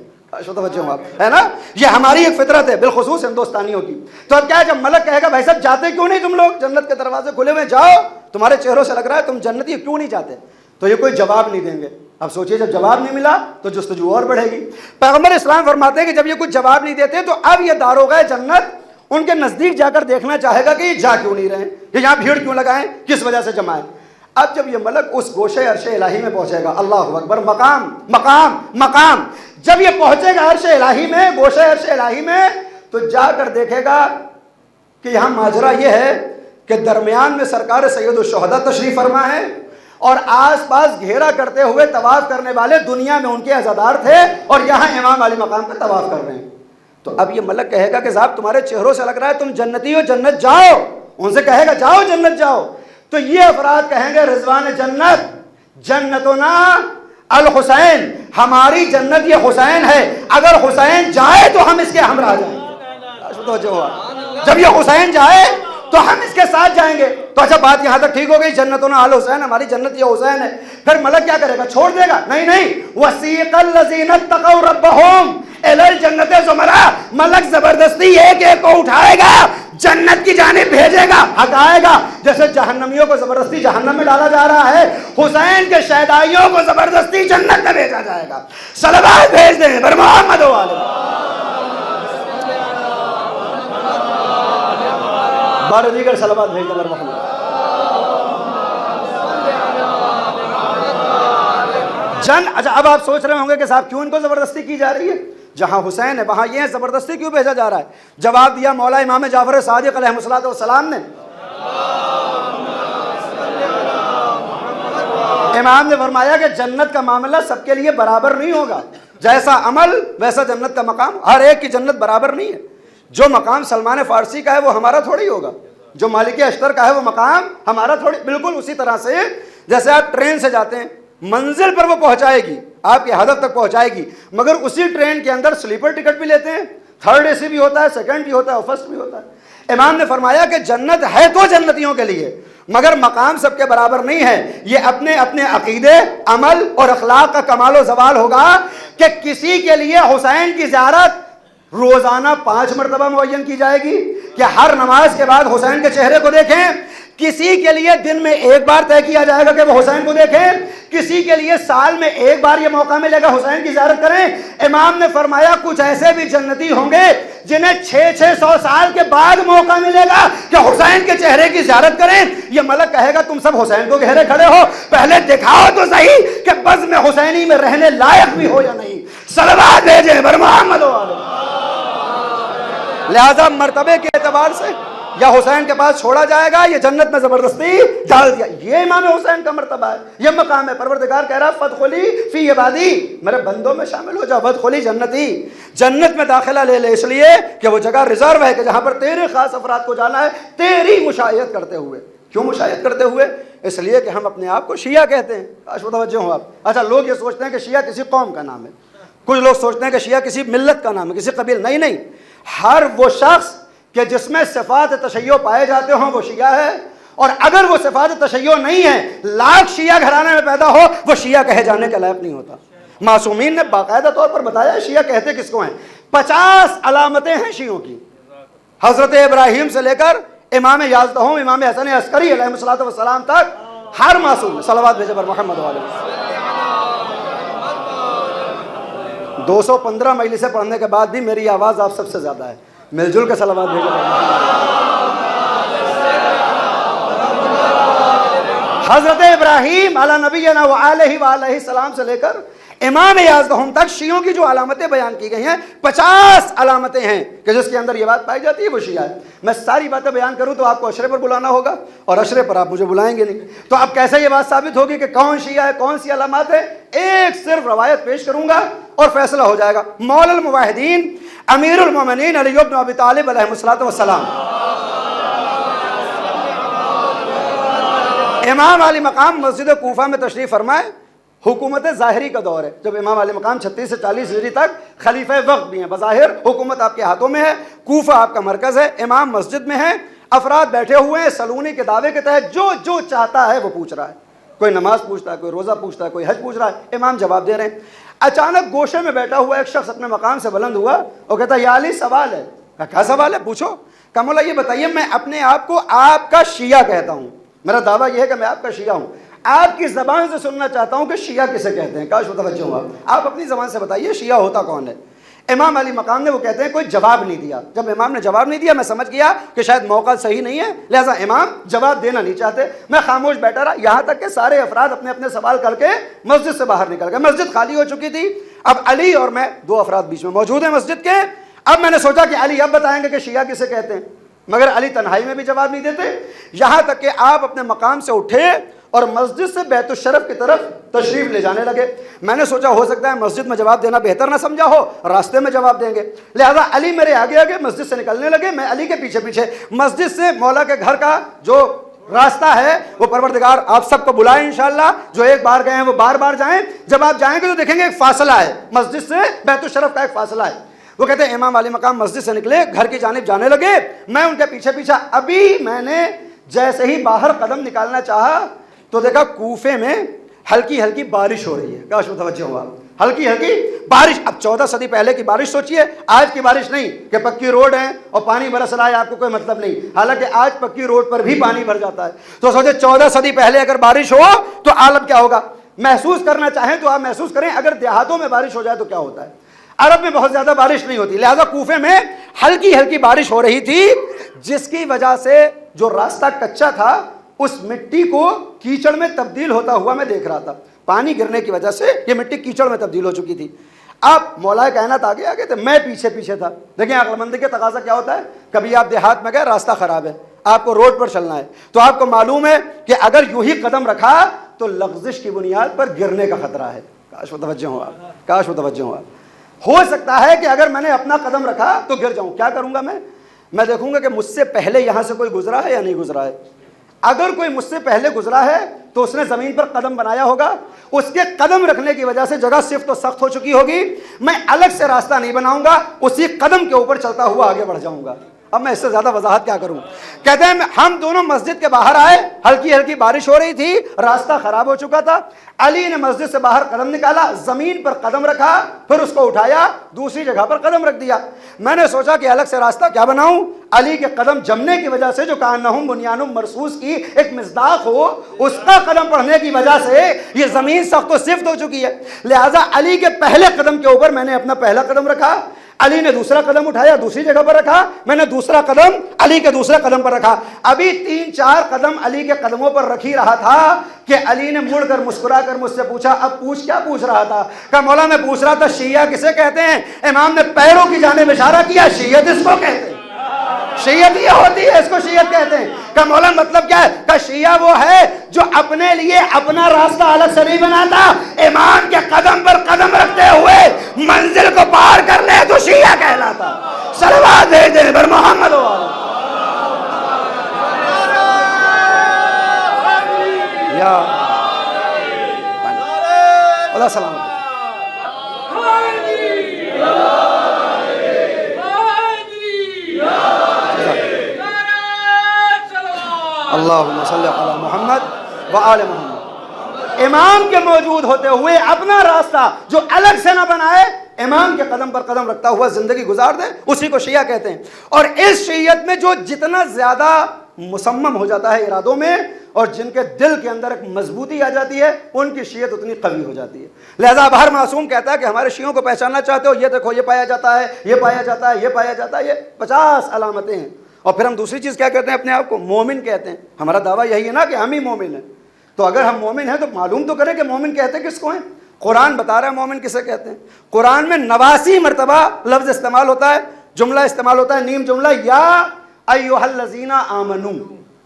ہے نا، یہ ہماری ایک فطرت ہے بالخصوص ہندوستانیوں کی. تو اب کیا ہے، جب ملک کہے گا بھائی صاحب جاتے کیوں نہیں تم لوگ، جنت کے دروازے کھلے ہوئے، جاؤ، تمہارے چہروں سے لگ رہا ہے تم جنتی کیوں نہیں جاتے، تو یہ کوئی جواب نہیں دیں گے. اب سوچئے جب جواب نہیں ملا تو جستجو اور بڑھے گی. پیغمبر اسلام فرماتے ہیں کہ جب یہ کچھ جواب نہیں دیتے تو اب یہ داروغہ جنت ان کے نزدیک جا کر دیکھنا چاہے گا کہ یہ جا کیوں نہیں رہے، یہ یہاں بھیڑ کیوں لگائیں، کس وجہ سے جمائیں. اب جب یہ ملک اس گوشے عرش الہی میں پہنچے گا، اللہ اکبر، مقام مقام مقام، جب یہ پہنچے گا عرش الہی میں، گوشے عرش الہی میں، تو جا کر دیکھے گا کہ یہاں ماجرا یہ ہے کہ درمیان میں سرکار سید الشہداء تشریف فرما ہے اور آس پاس گھیرا کرتے ہوئے طواف کرنے والے دنیا میں ان کے عزادار تھے اور یہاں امام علی مقام پہ طواف کر رہے ہیں. تو اب یہ ملک کہے گا کہ صاحب تمہارے چہروں سے لگ رہا ہے تم جنتی ہو، جنت جاؤ. ان سے کہے گا جاؤ جنت جاؤ. تو یہ افراد کہیں گے رضوان جنت، جنتنا الحسین، ہماری جنت یہ حسین ہے، اگر حسین جائے تو ہم اس کے ہمراہ جائیں. جب یہ حسین جائے تو ہم اس کے ساتھ جائیں گے. تو اچھا بات یہاں تک ٹھیک ہو گئی، جنتنا الحسین، ہماری جنت یہ حسین ہے. پھر ملک کیا کرے گا، چھوڑ دے گا؟ نہیں، وسیق الذین اتقوا ربہم الی الجنت زمرا، ملک زبردستی ایک ایک کو اٹھائے گا، جنت کی جانب بھیجے گا، ہٹائے گا. جیسے جہنمیوں کو زبردستی جہنم میں ڈالا جا رہا ہے، حسین کے شہدائیوں کو زبردستی جنت میں بھیجا جائے گا. صلوات بھیج دیں بر محمد و آل بار دیگر صلوات بھیج دیں بر محمد. اچھا اب آپ سوچ رہے ہوں گے کہ صاحب کیوں ان کو زبردستی کی جا رہی ہے، جہاں حسین ہے وہاں یہ زبردستی کیوں بھیجا جا رہا ہے؟ جواب دیا مولا امام جعفر صادق علیہ الصلوۃ والسلام نے. امام نے فرمایا کہ جنت کا معاملہ سب کے لیے برابر نہیں ہوگا، جیسا عمل ویسا جنت کا مقام، ہر ایک کی جنت برابر نہیں ہے. جو مقام سلمان فارسی کا ہے وہ ہمارا تھوڑی ہوگا، جو مالک اشتر کا ہے وہ مقام ہمارا تھوڑی. بالکل اسی طرح سے جیسے آپ ٹرین سے جاتے ہیں، منزل پر وہ پہنچائے گی، آپ کے ہدف تک پہنچائے گی، مگر اسی ٹرین کے اندر سلیپر ٹکٹ بھی لیتے ہیں، 3rd AC بھی ہوتا ہے، 2nd بھی ہوتا ہے اور 1st بھی ہوتا ہے. امام نے فرمایا کہ جنت ہے تو جنتیوں کے لیے، مگر مقام سب کے برابر نہیں ہے. یہ اپنے اپنے عقیدے، عمل اور اخلاق کا کمال و زوال ہوگا کہ کسی کے لیے حسین کی زیارت روزانہ 5 مرتبہ معین کی جائے گی کہ ہر نماز کے بعد حسین کے چہرے کو دیکھیں. کسی کے لیے دن میں ایک بار طے کیا جائے گا کہ وہ حسین کو دیکھیں، کسی کے لیے سال میں ایک بار یہ موقع ملے گا حسین کی زیارت کریں۔ امام نے فرمایا کچھ ایسے بھی جنتی ہوں گے جنہیں 600 سال کے بعد موقع ملے گا کہ حسین کے چہرے کی زیارت کریں۔ یہ ملک کہے گا تم سب حسین کو گھیرے کھڑے ہو، پہلے دکھاؤ تو صحیح کہ بزم حسینی میں رہنے لائق بھی ہو یا نہیں۔ صلوات بھیجیں بر محمد و آلہ۔ لہذا مرتبے کے اعتبار سے یا حسین کے پاس چھوڑا جائے گا یا جنت میں زبردستی ڈال دیا، یہ امام حسین کا مرتبہ ہے، یہ مقام ہے۔ پروردگار کہہ رہا فادخلی فی عبادی، میرے بندوں میں شامل ہو جاؤ، فادخلی جنتی، جنت میں داخلہ لے لے، اس لیے کہ وہ جگہ ریزرو ہے کہ جہاں پر تیرے خاص افراد کو جانا ہے تیری مشایعت کرتے ہوئے۔ کیوں مشایعت کرتے ہوئے؟ اس لیے کہ ہم اپنے آپ کو شیعہ کہتے ہیں۔ کاش متوجہ ہوں آپ۔ اچھا، لوگ یہ سوچتے ہیں کہ شیعہ کسی قوم کا نام ہے، کچھ لوگ سوچتے ہیں کہ شیعہ کسی ملت کا نام ہے، کسی قبیل، نہیں نہیں، ہر وہ شخص کہ جس میں صفات تشیع پائے جاتے ہوں وہ شیعہ ہے، اور اگر وہ صفات تشیع نہیں ہے، لاکھ شیعہ گھرانے میں پیدا ہو، وہ شیعہ کہے جانے کے لائق نہیں ہوتا۔ معصومین نے باقاعدہ طور پر بتایا شیعہ کہتے کس کو ہیں۔ 50 علامتیں ہیں شیعوں کی، حضرت ابراہیم سے لے کر امام یازدہم، امام حسن عسکری علیہ الصلوۃ والسلام تک ہر معصوم، صلوات بھیجے بر محمد و آلہ۔ 215 مجلسیں پڑھنے کے بعد بھی میری آواز آپ سب سے زیادہ ہے، مل جل کے صلوات بھیجے بر محمد۔ حضرت ابراہیم علی نبینا وعلیہ وآلہ السلام سے لے کر امام یازدہم تک شیعوں کی جو علامتیں بیان کی گئی ہیں 50 علامتیں ہیں کہ جس کے اندر یہ بات پائی جاتی ہے وہ شیعہ ہے۔ میں ساری باتیں بیان کروں تو آپ کو عشرے پر بلانا ہوگا اور عشرے پر آپ مجھے بلائیں گے نہیں، تو اب کیسے یہ بات ثابت ہوگی کہ کون شیعہ ہے، کون سی علامات ہے؟ ایک صرف روایت پیش کروں گا اور فیصلہ ہو جائے گا۔ مولا الموحدین امیر المومنین علی بن ابی طالب علیہ الصلوۃ والسلام، امام علی مقام مسجد کوفہ میں تشریف فرمائے۔ حکومت ظاہری کا دور ہے، جب امام علی مقام 36 سے 40 ہجری تک خلیفہ وقت بھی ہیں، بظاہر حکومت آپ کے ہاتھوں میں ہے، کوفہ آپ کا مرکز ہے، امام مسجد میں ہے، افراد بیٹھے ہوئے ہیں، سلونی کے دعوے کے تحت جو چاہتا ہے وہ پوچھ رہا ہے، کوئی نماز پوچھتا ہے، کوئی روزہ پوچھتا ہے، کوئی حج پوچھ رہا ہے، امام جواب دے رہے ہیں۔ اچانک گوشے میں بیٹھا ہوا ایک شخص اپنے مقام سے بلند ہوا اور کہتا یا علی سوال ہے۔ کیا سوال ہے؟ پوچھو۔ کہا مولا یہ بتائیے، میں اپنے آپ کو آپ کا شیعہ کہتا ہوں، میرا دعویٰ یہ ہے کہ میں آپ کا شیعہ ہوں، آپ کی زبان سے سننا چاہتا ہوں کہ شیعہ کسے کہتے ہیں؟ کاش متوجہ ہوں آپ اپنی زبان سے بتائیے شیعہ ہوتا کون ہے؟ امام علی مقام نے وہ کہتے ہیں کوئی جواب نہیں دیا۔ جب امام نے جواب نہیں دیا میں سمجھ گیا کہ شاید موقع صحیح نہیں ہے، لہٰذا امام جواب دینا نہیں چاہتے، میں خاموش بیٹھا رہا، یہاں تک کہ سارے افراد اپنے اپنے سوال کر کے مسجد سے باہر نکل گئے۔ مسجد خالی ہو چکی تھی، اب علی اور میں 2 افراد بیچ میں موجود ہیں مسجد کے۔ اب میں نے سوچا کہ علی اب بتائیں گے کہ شیعہ کسے کہتے ہیں، مگر علی تنہائی میں بھی جواب نہیں دیتے، یہاں تک کہ آپ اپنے مقام سے اٹھے اور مسجد سے بیت الشرف کی طرف تشریف لے جانے لگے۔ میں نے سوچا ہو سکتا ہے مسجد میں جواب دینا بہتر نہ سمجھا ہو، راستے میں جواب دیں گے، لہذا علی میرے آگے آگے مسجد سے نکلنے لگے، میں علی کے پیچھے پیچھے۔ مسجد سے مولا کے گھر کا جو راستہ ہے وہ پروردگار آپ سب کو بلائے انشاءاللہ، جو ایک بار گئے ہیں وہ بار بار جائیں۔ جب آپ جائیں گے تو دیکھیں گے ایک فاصلہ ہے، مسجد سے بیت الشرف کا ایک فاصلہ ہے۔ وہ کہتے ہیں امام علی مقام مسجد سے نکلے، گھر کی جانب جانے لگے، میں ان کے پیچھے پیچھے۔ ابھی میں نے جیسے ہی باہر قدم نکالنا چاہا تو دیکھا کوفے میں ہلکی ہلکی بارش ہو رہی ہے۔ کاش متوجہ ہوا، ہلکی ہلکی بارش۔ اب 14 صدی پہلے کی بارش سوچئے، آج کی بارش نہیں کہ پکی روڈ ہے اور پانی برس رہا ہے، آپ کو کوئی مطلب نہیں، حالانکہ آج پکی روڈ پر بھی پانی بھر جاتا ہے۔ تو سوچے 14 صدی پہلے اگر بارش ہو تو عالم کیا ہوگا؟ محسوس کرنا چاہیں تو آپ محسوس کریں، اگر دیہاتوں میں بارش ہو جائے تو کیا ہوتا ہے۔ عرب میں بہت زیادہ بارش نہیں ہوتی، لہذا کوفے میں ہلکی ہلکی بارش ہو رہی تھی، جس کی وجہ سے جو راستہ کچا تھا اس مٹی کو کیچڑ میں تبدیل ہوتا ہوا میں دیکھ رہا تھا، پانی گرنے کی وجہ سے یہ مٹی کیچڑ میں تبدیل ہو چکی تھی۔ اب مولا کائنات آگے آگے تھے، میں پیچھے پیچھے تھا۔ دیکھیں عقل مندی کا تقاضا کیا ہوتا ہے، کبھی آپ دیہات میں گئے، راستہ خراب ہے، آپ کو روڈ پر چلنا ہے، تو آپ کو معلوم ہے کہ اگر یوں ہی قدم رکھا تو لغزش کی بنیاد پر گرنے کا خطرہ ہے۔ کاش متوجہ ہوں آپ، کاش متوجہ ہوں آپ۔ ہو سکتا ہے کہ اگر میں نے اپنا قدم رکھا تو گر جاؤں، کیا کروں گا میں دیکھوں گا کہ مجھ سے پہلے یہاں سے کوئی گزرا ہے یا نہیں گزرا ہے۔ اگر کوئی مجھ سے پہلے گزرا ہے تو اس نے زمین پر قدم بنایا ہوگا، اس کے قدم رکھنے کی وجہ سے جگہ صرف تو سخت ہو چکی ہوگی، میں الگ سے راستہ نہیں بناؤں گا، اسی قدم کے اوپر چلتا ہوا آگے بڑھ جاؤں گا۔ اب میں اس سے زیادہ وضاحت کیا کروں. کہتے ہیں ہم دونوں مسجد کے باہر آئے, ہلکی ہلکی بارش ہو رہی تھی, راستہ خراب ہو چکا تھا. علی نے مسجد سے باہر قدم نکالا, زمین پر قدم رکھا, پھر اس کو اٹھایا, دوسری جگہ پر قدم رکھ دیا. میں نے سوچا کہ الگ سے راستہ کیا بناؤں. علی کے قدم جمنے کی وجہ سے, جو کانہم بنیانم مرصوص کی ایک مصداق ہو, اس کا قدم پڑھنے کی وجہ سے یہ زمین سخت و سفت ہو چکی ہے. لہٰذا علی کے پہلے قدم کے اوپر میں نے اپنا پہلا قدم رکھا, علی نے دوسرا قدم اٹھایا, دوسری جگہ پر رکھا, میں نے دوسرا قدم علی کے دوسرے قدم پر رکھا. ابھی 3-4 قدم علی کے قدموں پر رکھی رہا تھا کہ علی نے مڑ کر مسکرا کر مجھ سے پوچھا, اب کیا پوچھ رہا تھا؟ کہ مولا میں پوچھ رہا تھا شیعہ کسے کہتے ہیں؟ امام نے پیروں کی جانب اشارہ کیا, شیعت اس کو کہتے ہیں, شیعت یہ ہوتی ہے, اس کو شیعت کہتے ہیں. کہ مولا مطلب کیا ہے؟ کہ شیعہ وہ ہے جو اپنے لیے اپنا راستہ الگ سے نہیں بناتا, امام کے قدم پر قدم رکھتے ہوئے منزل کو پار کر لے تو شیعہ کہلاتا. صلوات دے دیں بر محمد یا اللہ سلام. اللہم صلی علی محمد و آل محمد. امام کے موجود ہوتے ہوئے اپنا راستہ جو الگ سے نہ بنائے, امام کے قدم پر قدم رکھتا ہوا زندگی گزار دے, اسی کو شیعہ کہتے ہیں. اور اس شیعت میں جو جتنا زیادہ مصمم ہو جاتا ہے ارادوں میں, اور جن کے دل کے اندر ایک مضبوطی آ جاتی ہے, ان کی شیعت اتنی قوی ہو جاتی ہے. لہذا باہر معصوم کہتا ہے کہ ہمارے شیعوں کو پہچاننا چاہتے ہو, یہ دیکھو یہ پایا جاتا ہے, یہ پایا جاتا ہے, یہ پایا جاتا ہے, یہ 50 علامتیں ہیں. اور پھر ہم دوسری چیز کیا کہتے ہیں؟ اپنے آپ کو مومن کہتے ہیں. ہمارا دعویٰ یہی ہے نا کہ ہم ہی مومن ہیں. تو اگر ہم مومن ہیں تو معلوم تو کریں کہ مومن کہتے کس کو ہیں. قرآن بتا رہا ہے مومن کسے کہتے ہیں. قرآن میں 89 مرتبہ لفظ استعمال ہوتا ہے, جملہ استعمال ہوتا ہے, نیم جملہ, یا ایھا الذین آمنو,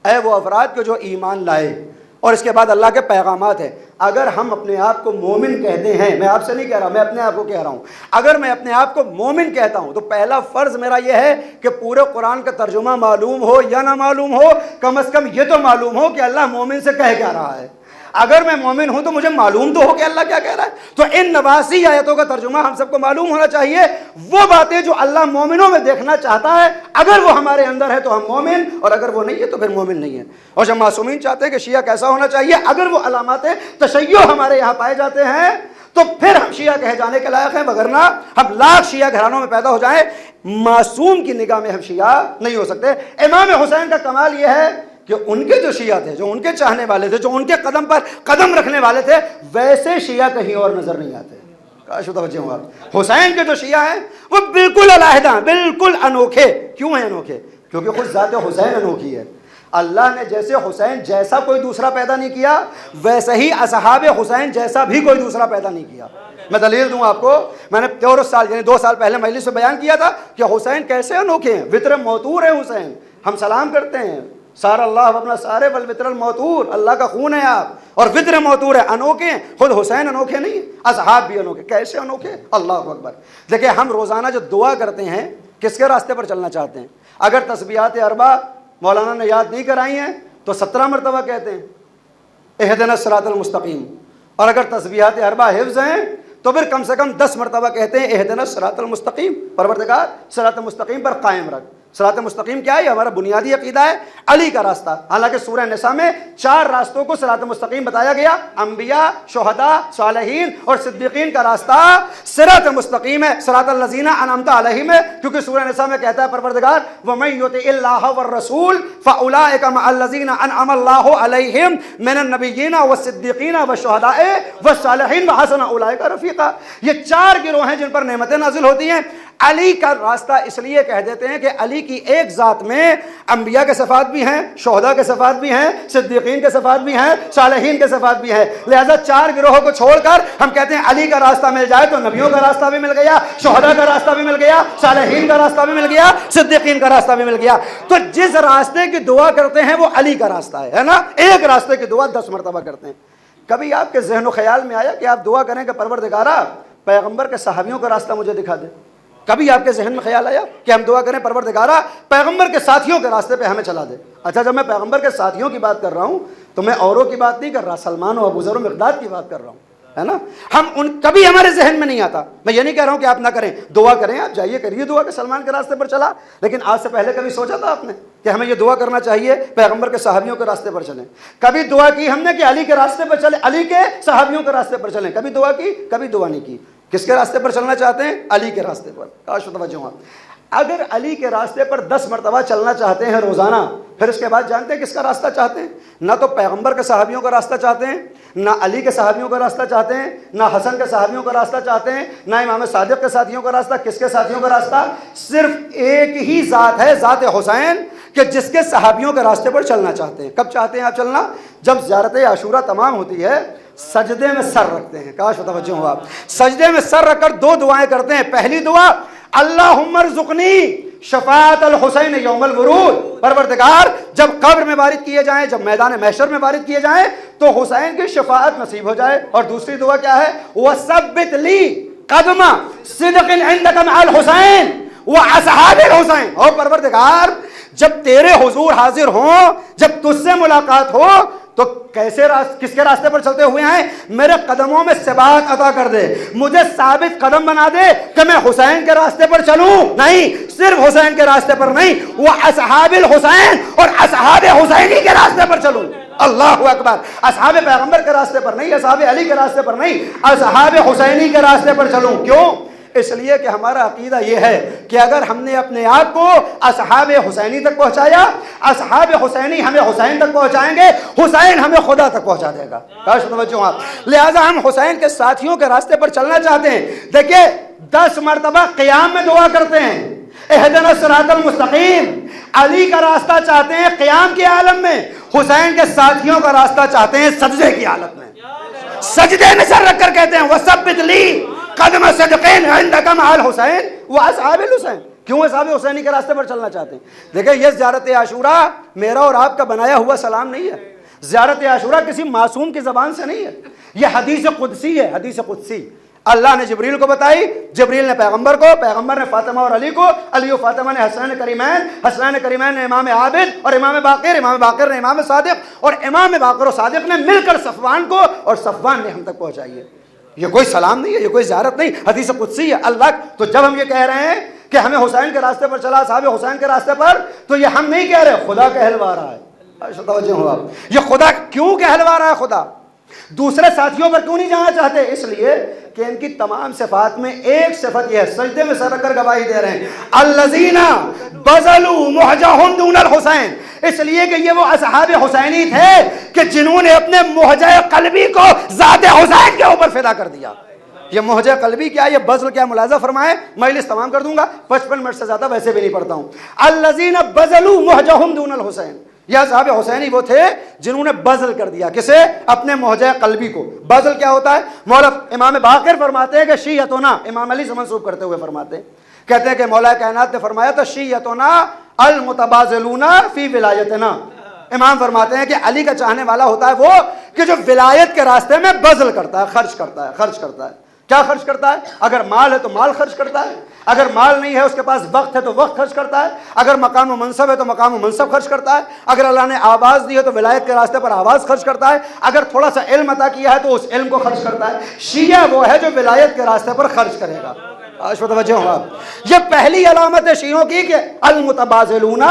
اے وہ افراد کے جو ایمان لائے. اور اس کے بعد اللہ کے پیغامات ہیں. اگر ہم اپنے آپ کو مومن کہتے ہیں, میں آپ سے نہیں کہہ رہا, میں اپنے آپ کو کہہ رہا ہوں, اگر میں اپنے آپ کو مومن کہتا ہوں تو پہلا فرض میرا یہ ہے کہ پورے قرآن کا ترجمہ معلوم ہو یا نہ معلوم ہو, کم از کم یہ تو معلوم ہو کہ اللہ مومن سے کہہ کیا رہا ہے. اگر میں مومن ہوں تو مجھے معلوم تو ہو کہ اللہ کیا کہہ رہا ہے. تو ان 89 آیتوں کا ترجمہ ہم سب کو معلوم ہونا چاہیے. وہ باتیں جو اللہ مومنوں میں دیکھنا چاہتا ہے, اگر وہ ہمارے اندر ہے تو ہم مومن, اور اگر وہ نہیں ہے تو پھر مومن نہیں ہے. اور جب معصومین چاہتے ہیں کہ شیعہ کیسا ہونا چاہیے, اگر وہ علامات تشیع ہمارے یہاں پائے جاتے ہیں تو پھر ہم شیعہ کہے جانے کے لائق ہیں, وگرنہ ہم لاکھ شیعہ گھرانوں میں پیدا ہو جائیں, معصوم کی نگاہ میں ہم شیعہ نہیں ہو سکتے. امام حسین کا کمال یہ ہے کہ ان کے جو شیعہ تھے, جو ان کے چاہنے والے تھے, جو ان کے قدم پر قدم رکھنے والے تھے, ویسے شیعہ کہیں اور نظر نہیں آتے. کاش متوجہ ہوں آپ. حسین کے جو شیعہ ہیں وہ بالکل علیحدہ, بالکل انوکھے. کیوں ہیں انوکھے؟ کیونکہ خود ذات حسین انوکھی ہے. اللہ نے جیسے حسین جیسا کوئی دوسرا پیدا نہیں کیا, ویسے ہی اصحاب حسین جیسا بھی کوئی دوسرا پیدا نہیں کیا. میں دلیل دوں آپ کو. میں نے 14 سال یعنی 2 سال پہلے مجلس میں بیان کیا تھا کہ حسین کیسے انوکھے ہیں. وطر موتور ہے حسین, ہم سلام کرتے ہیں, سارا اللہ اپنا سارے بل وطر الموتور, اللہ کا خون ہے آپ, اور وطر موتور ہے, انوکھے. خود حسین انوکھے نہیں, اصحاب بھی انوکھے. کیسے انوکھے؟ اللہ اکبر. دیکھیں ہم روزانہ جو دعا کرتے ہیں, کس کے راستے پر چلنا چاہتے ہیں؟ اگر تسبیحات اربع مولانا نے یاد نہیں کرائی ہیں تو 17 مرتبہ کہتے ہیں اہدنا الصراط المستقیم, اور اگر تسبیحات اربع حفظ ہیں تو پھر کم سے کم 10 مرتبہ کہتے ہیں اہدنا الصراط المستقیم, پروردگار صراط مستقیم پر قائم رکھ. صراط مستقیم کیا ہے؟ ہمارا بنیادی عقیدہ ہے, علی کا راستہ. حالانکہ سورہ نساء میں 4 راستوں کو صراط مستقیم بتایا گیا, انبیاء, شہداء, صالحین اور صدیقین کا راستہ صراط مستقیم ہے. صراط الذین انعمت علیہم ہے, کیونکہ سورہ نساء میں کہتا ہے پروردگار وَمَن یُطِعِ اللَّهَ وَالرَّسُولَ فَأُولَٰئِکَ مَعَ الَّذِینَ أَنْعَمَ اللَّهُ عَلَیْہِم مِنَ النَّبِیِّینَ وَالصِّدِّیقِینَ وَالشُّہَدَاءِ وَالصَّالِحِینَ وَحَسُنَ أُولَٰئِکَ رَفِیقًا. یہ 4 گروہ ہیں جن پر نعمتیں نازل ہوتی ہیں. علی کا راستہ اس لیے کہہ دیتے ہیں کہ علی کی ایک ذات میں انبیاء کے صفات بھی ہیں, شہداء کے صفات بھی ہیں, صدیقین کے صفات بھی ہیں, صالحین کے صفات بھی ہیں. لہذا 4 گروہوں کو چھوڑ کر ہم کہتے ہیں علی کا راستہ مل جائے تو نبیوں کا راستہ بھی مل گیا, شہداء کا راستہ بھی مل گیا, صالحین کا راستہ بھی مل گیا, صدیقین کا راستہ بھی مل گیا. تو جس راستے کی دعا کرتے ہیں وہ علی کا راستہ ہے نا. ایک راستے کی دعا 10 مرتبہ کرتے ہیں. کبھی آپ کے ذہن و خیال میں آیا کہ آپ دعا کریں کہ پروردگارا پیغمبر کے صحابیوں کا راستہ مجھے دکھا دے؟ کبھی آپ کے ذہن میں خیال آیا کہ ہم دعا کریں پروردگارا پیغمبر کے ساتھیوں کے راستے پہ ہمیں چلا دے؟ اچھا, جب میں پیغمبر کے ساتھیوں کی بات کر رہا ہوں تو میں اوروں کی بات نہیں کر رہا, سلمان و ابو ذر و مقداد کی بات کر رہا ہوں, ہے نا. کبھی ہمارے ذہن میں نہیں آتا. میں یہ نہیں کہہ رہا ہوں کہ آپ نہ کریں, دعا کریں, آپ جائیے کریے دعا کہ سلمان کے راستے پر چلا, لیکن آج سے پہلے کبھی سوچا تھا آپ نے کہ ہمیں یہ دعا کرنا چاہیے پیغمبر کے صحابیوں کے راستے پر چلیں؟ کبھی دعا کی ہم نے کہ علی کے راستے پر چلیں, علی کے صحابیوں کے راستے پر چلیں؟ کبھی دعا کی؟ کبھی دعا نہیں کی. کس کے راستے پر چلنا چاہتے ہیں؟ علی کے راستے پر. کاش توجہ ہو. اگر علی کے راستے پر 10 مرتبہ چلنا چاہتے ہیں روزانہ, پھر اس کے بعد جانتے ہیں کس کا راستہ چاہتے ہیں؟ نہ تو پیغمبر کے صحابیوں کا راستہ چاہتے ہیں, نہ علی کے صحابیوں کا راستہ چاہتے ہیں, نہ حسن کے صحابیوں کا راستہ چاہتے ہیں, نہ امام صادق کے ساتھیوں کا راستہ. کس کے ساتھیوں کا راستہ؟ صرف ایک ہی ذات ہے, ذات حسین, کہ جس کے صحابیوں کے راستے پر چلنا چاہتے ہیں. کب چاہتے ہیں آپ چلنا؟ جب زیارت عاشورہ تمام ہوتی ہے, سجدے میں سر رکھتے ہیں. کاش توجہ ہو آپ. سجدے میں سر رکھ کر 2 دعائیں کرتے ہیں. پہلی دعا, اللہم ارزقنی شفاعت الحسین یوم الورود. پروردگار جب قبر میں وارد کیے جائیں, جب میدان محشر میں وارد کیے جائیں تو حسین کی شفاعت نصیب ہو جائے. اور دوسری دعا کیا ہے؟ وثبت لی قدم صدق عندک مع الحسین واصحاب الحسین. اور پروردگار جب تیرے حضور حاضر ہوں, جب تجھ سے ملاقات ہو, تو کس کے راستے پر چلتے ہوئے ہیں؟ میرے قدموں میں ثبات عطا کر دے, مجھے ثابت قدم بنا دے کہ میں حسین کے راستے پر چلوں. نہیں, صرف حسین کے راستے پر نہیں, وہ اصحاب الحسین اور اصحاب حسینی کے راستے پر چلوں. اللہ اکبر. اصحاب پیغمبر کے راستے پر نہیں, اصحاب علی کے راستے پر نہیں, اصحاب حسینی کے راستے پر چلوں. کیوں؟ اس لیے کہ ہمارا عقیدہ یہ ہے کہ اگر ہم نے اپنے آپ کو اصحاب حسینی تک پہنچایا, اصحاب حسینی ہمیں حسین تک پہنچائیں گے, حسین ہمیں خدا تک پہنچا دے گا. کاش توجہ آپ. لہٰذا ہم حسین کے ساتھیوں کے راستے پر چلنا چاہتے ہیں. دیکھیے 10 مرتبہ قیام میں دعا کرتے ہیں, اہدنا الصراط المستقیم. علی کا راستہ چاہتے ہیں قیام کی عالم میں, حسین کے ساتھیوں کا راستہ چاہتے ہیں سجدے کی حالت میں. سجدے میں سر رکھ کر کہتے ہیں وثبت لی قدم صدق عندک مع الحسین واصحاب الحسین. کیوں اصحاب حسینی کے راستے پر چلنا چاہتے ہیں؟ دیکھیں یہ زیارت عاشورہ میرا اور آپ کا بنایا ہوا سلام نہیں ہے. زیارت عاشورہ کسی معصوم کی زبان سے نہیں ہے, یہ حدیث قدسی ہے. حدیث قدسی اللہ نے جبریل کو بتائی, جبریل نے پیغمبر کو, پیغمبر نے فاطمہ اور علی کو, علی و فاطمہ نے حسنین کریمین, حسنین کریمین نے امام عابد اور امام باقر, امام باقر نے امام صادق, اور امام باقر و صادق نے مل کر صفوان کو, اور صفوان نے ہم تک پہنچائی ہے. یہ کوئی سلام نہیں ہے, یہ کوئی زیارت نہیں, حدیث قدسی ہے. اللہ تو جب ہم یہ کہہ رہے ہیں کہ ہمیں حسین کے راستے پر چلا, صحابہ حسین کے راستے پر, تو یہ ہم نہیں کہہ رہے, خدا کہلوا رہا ہے. توجہ ہو آپ. یہ خدا کیوں کہلوا رہا ہے؟ خدا دوسرے ساتھیوں پر کیوں نہیں جانا چاہتے؟ اس لیے کہ ان کی تمام صفات میں ایک صفت یہ ہے, سجدے میں سر رکھ کر گواہی دے رہے ہیں, الذین بذلوا مہجہم دون الحسین. اس لیے کہ یہ وہ اصحاب حسینی تھے کہ جنہوں نے اپنے مہجہ قلبی کو ذات حسین کے اوپر فدا کر دیا. یہ مہجہ قلبی کیا, یہ بذل کیا, ملاحظہ فرمائیں. مجلس تمام کر دوں گا, 55 منٹ سے زیادہ ویسے بھی نہیں پڑھتا ہوں. الذین بذلوا مہجہم دون الحسین. یہ اصحاب حسینی وہ تھے جنہوں نے بذل کر دیا. کسے؟ اپنے مہجہ قلبی کو. بذل کیا ہوتا ہے؟ مولا امام باقر فرماتے ہیں کہ شیعتنا, امام علی سے منسوب کرتے ہوئے فرماتے ہیں, کہتے ہیں کہ مولا کائنات نے فرمایا تو شیعتنا المتبازلون فی ولایتنا. امام فرماتے ہیں کہ علی کا چاہنے والا ہوتا ہے وہ کہ جو ولایت کے راستے میں بذل کرتا ہے, خرچ کرتا ہے. کیا خرچ کرتا ہے؟ اگر مال ہے تو مال خرچ کرتا ہے, اگر مال نہیں ہے اس کے پاس وقت ہے تو وقت خرچ کرتا ہے, اگر مقام و منصب ہے تو مقام و منصب خرچ کرتا ہے, اگر اللہ نے آواز دی ہے تو ولایت کے راستے پر آواز خرچ کرتا ہے, اگر تھوڑا سا علم عطا کیا ہے تو اس علم کو خرچ کرتا ہے. شیعہ وہ ہے جو ولایت کے راستے پر خرچ کرے گا. توجہ ہو آپ. یہ پہلی علامت ہے شیعوں کی کہ المتبازلون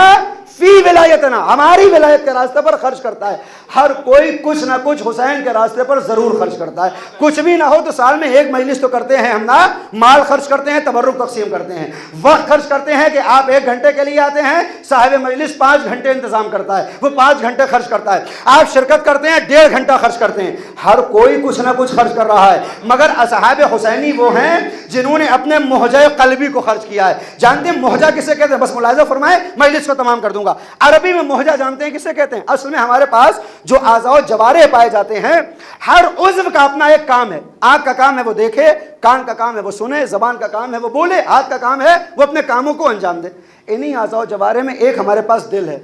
فی ولایتنا, ہماری ولایت کے راستے پر خرچ کرتا ہے. ہر کوئی کچھ نہ کچھ حسین کے راستے پر ضرور خرچ کرتا ہے. کچھ بھی نہ ہو تو سال میں ایک مجلس تو کرتے ہیں ہم نا, مال خرچ کرتے ہیں, تبرک تقسیم کرتے ہیں, وقت خرچ کرتے ہیں کہ آپ 1 گھنٹے کے لیے آتے ہیں, صاحب مجلس 5 گھنٹے انتظام کرتا ہے, وہ 5 گھنٹے خرچ کرتا ہے, آپ شرکت کرتے ہیں 1.5 گھنٹہ خرچ کرتے ہیں. ہر کوئی کچھ نہ کچھ خرچ کر رہا ہے, مگر اصحاب حسینی وہ ہیں جنہوں نے اپنے مہجہ قلبی کو خرچ کیا ہے. جانتے ہیں مہجہ کسے کہتے ہیں؟ بس ملاحظہ فرمائیں, مجلس کو تمام کر دوں گا. عربی میں مہجہ جانتے ہیں کسے کہتے ہیں؟ اصل میں ہمارے پاس جو اعضاء و جوارح پائے جاتے ہیں, ہر عضو کا اپنا ایک کام ہے. آنکھ کا کام ہے وہ دیکھے, کان کا کام ہے وہ سنے, زبان کا کام ہے وہ بولے, ہاتھ کا کام ہے وہ اپنے کاموں کو انجام دے. انہی اعضاء و جوارح میں ایک ہمارے پاس دل ہے.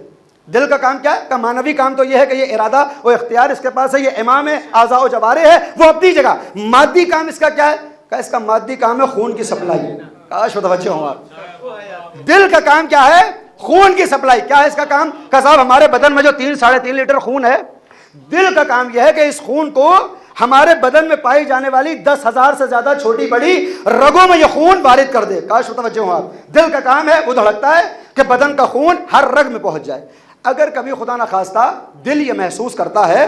دل کا کام کیا ہے؟ کا مانوی کام تو یہ ہے کہ یہ ارادہ و اختیار اس کے پاس ہے, یہ امام ہے, اعضاء و جوارح ہے وہ اپنی جگہ. مادی کام اس کا کیا ہے؟ کہ اس کا مادی کام ہے خون کی سپلائی. کاش متوجہ ہوں آپ. دل کا کام کیا ہے؟ خون کی سپلائی. کیا ہے اس کا کام؟ کہ صاحب ہمارے بدن میں جو 3-3.5 لیٹر خون ہے, دل کا کام یہ ہے کہ اس خون کو ہمارے بدن میں پائی جانے والی 10,000 سے زیادہ چھوٹی بڑی رگوں میں یہ خون وارد کر دے. کاش متوجہ ہوں آپ. دل کا کام ہے وہ دھڑکتا ہے کہ بدن کا خون ہر رگ میں پہنچ جائے. اگر کبھی خدا نخواستہ دل یہ محسوس کرتا ہے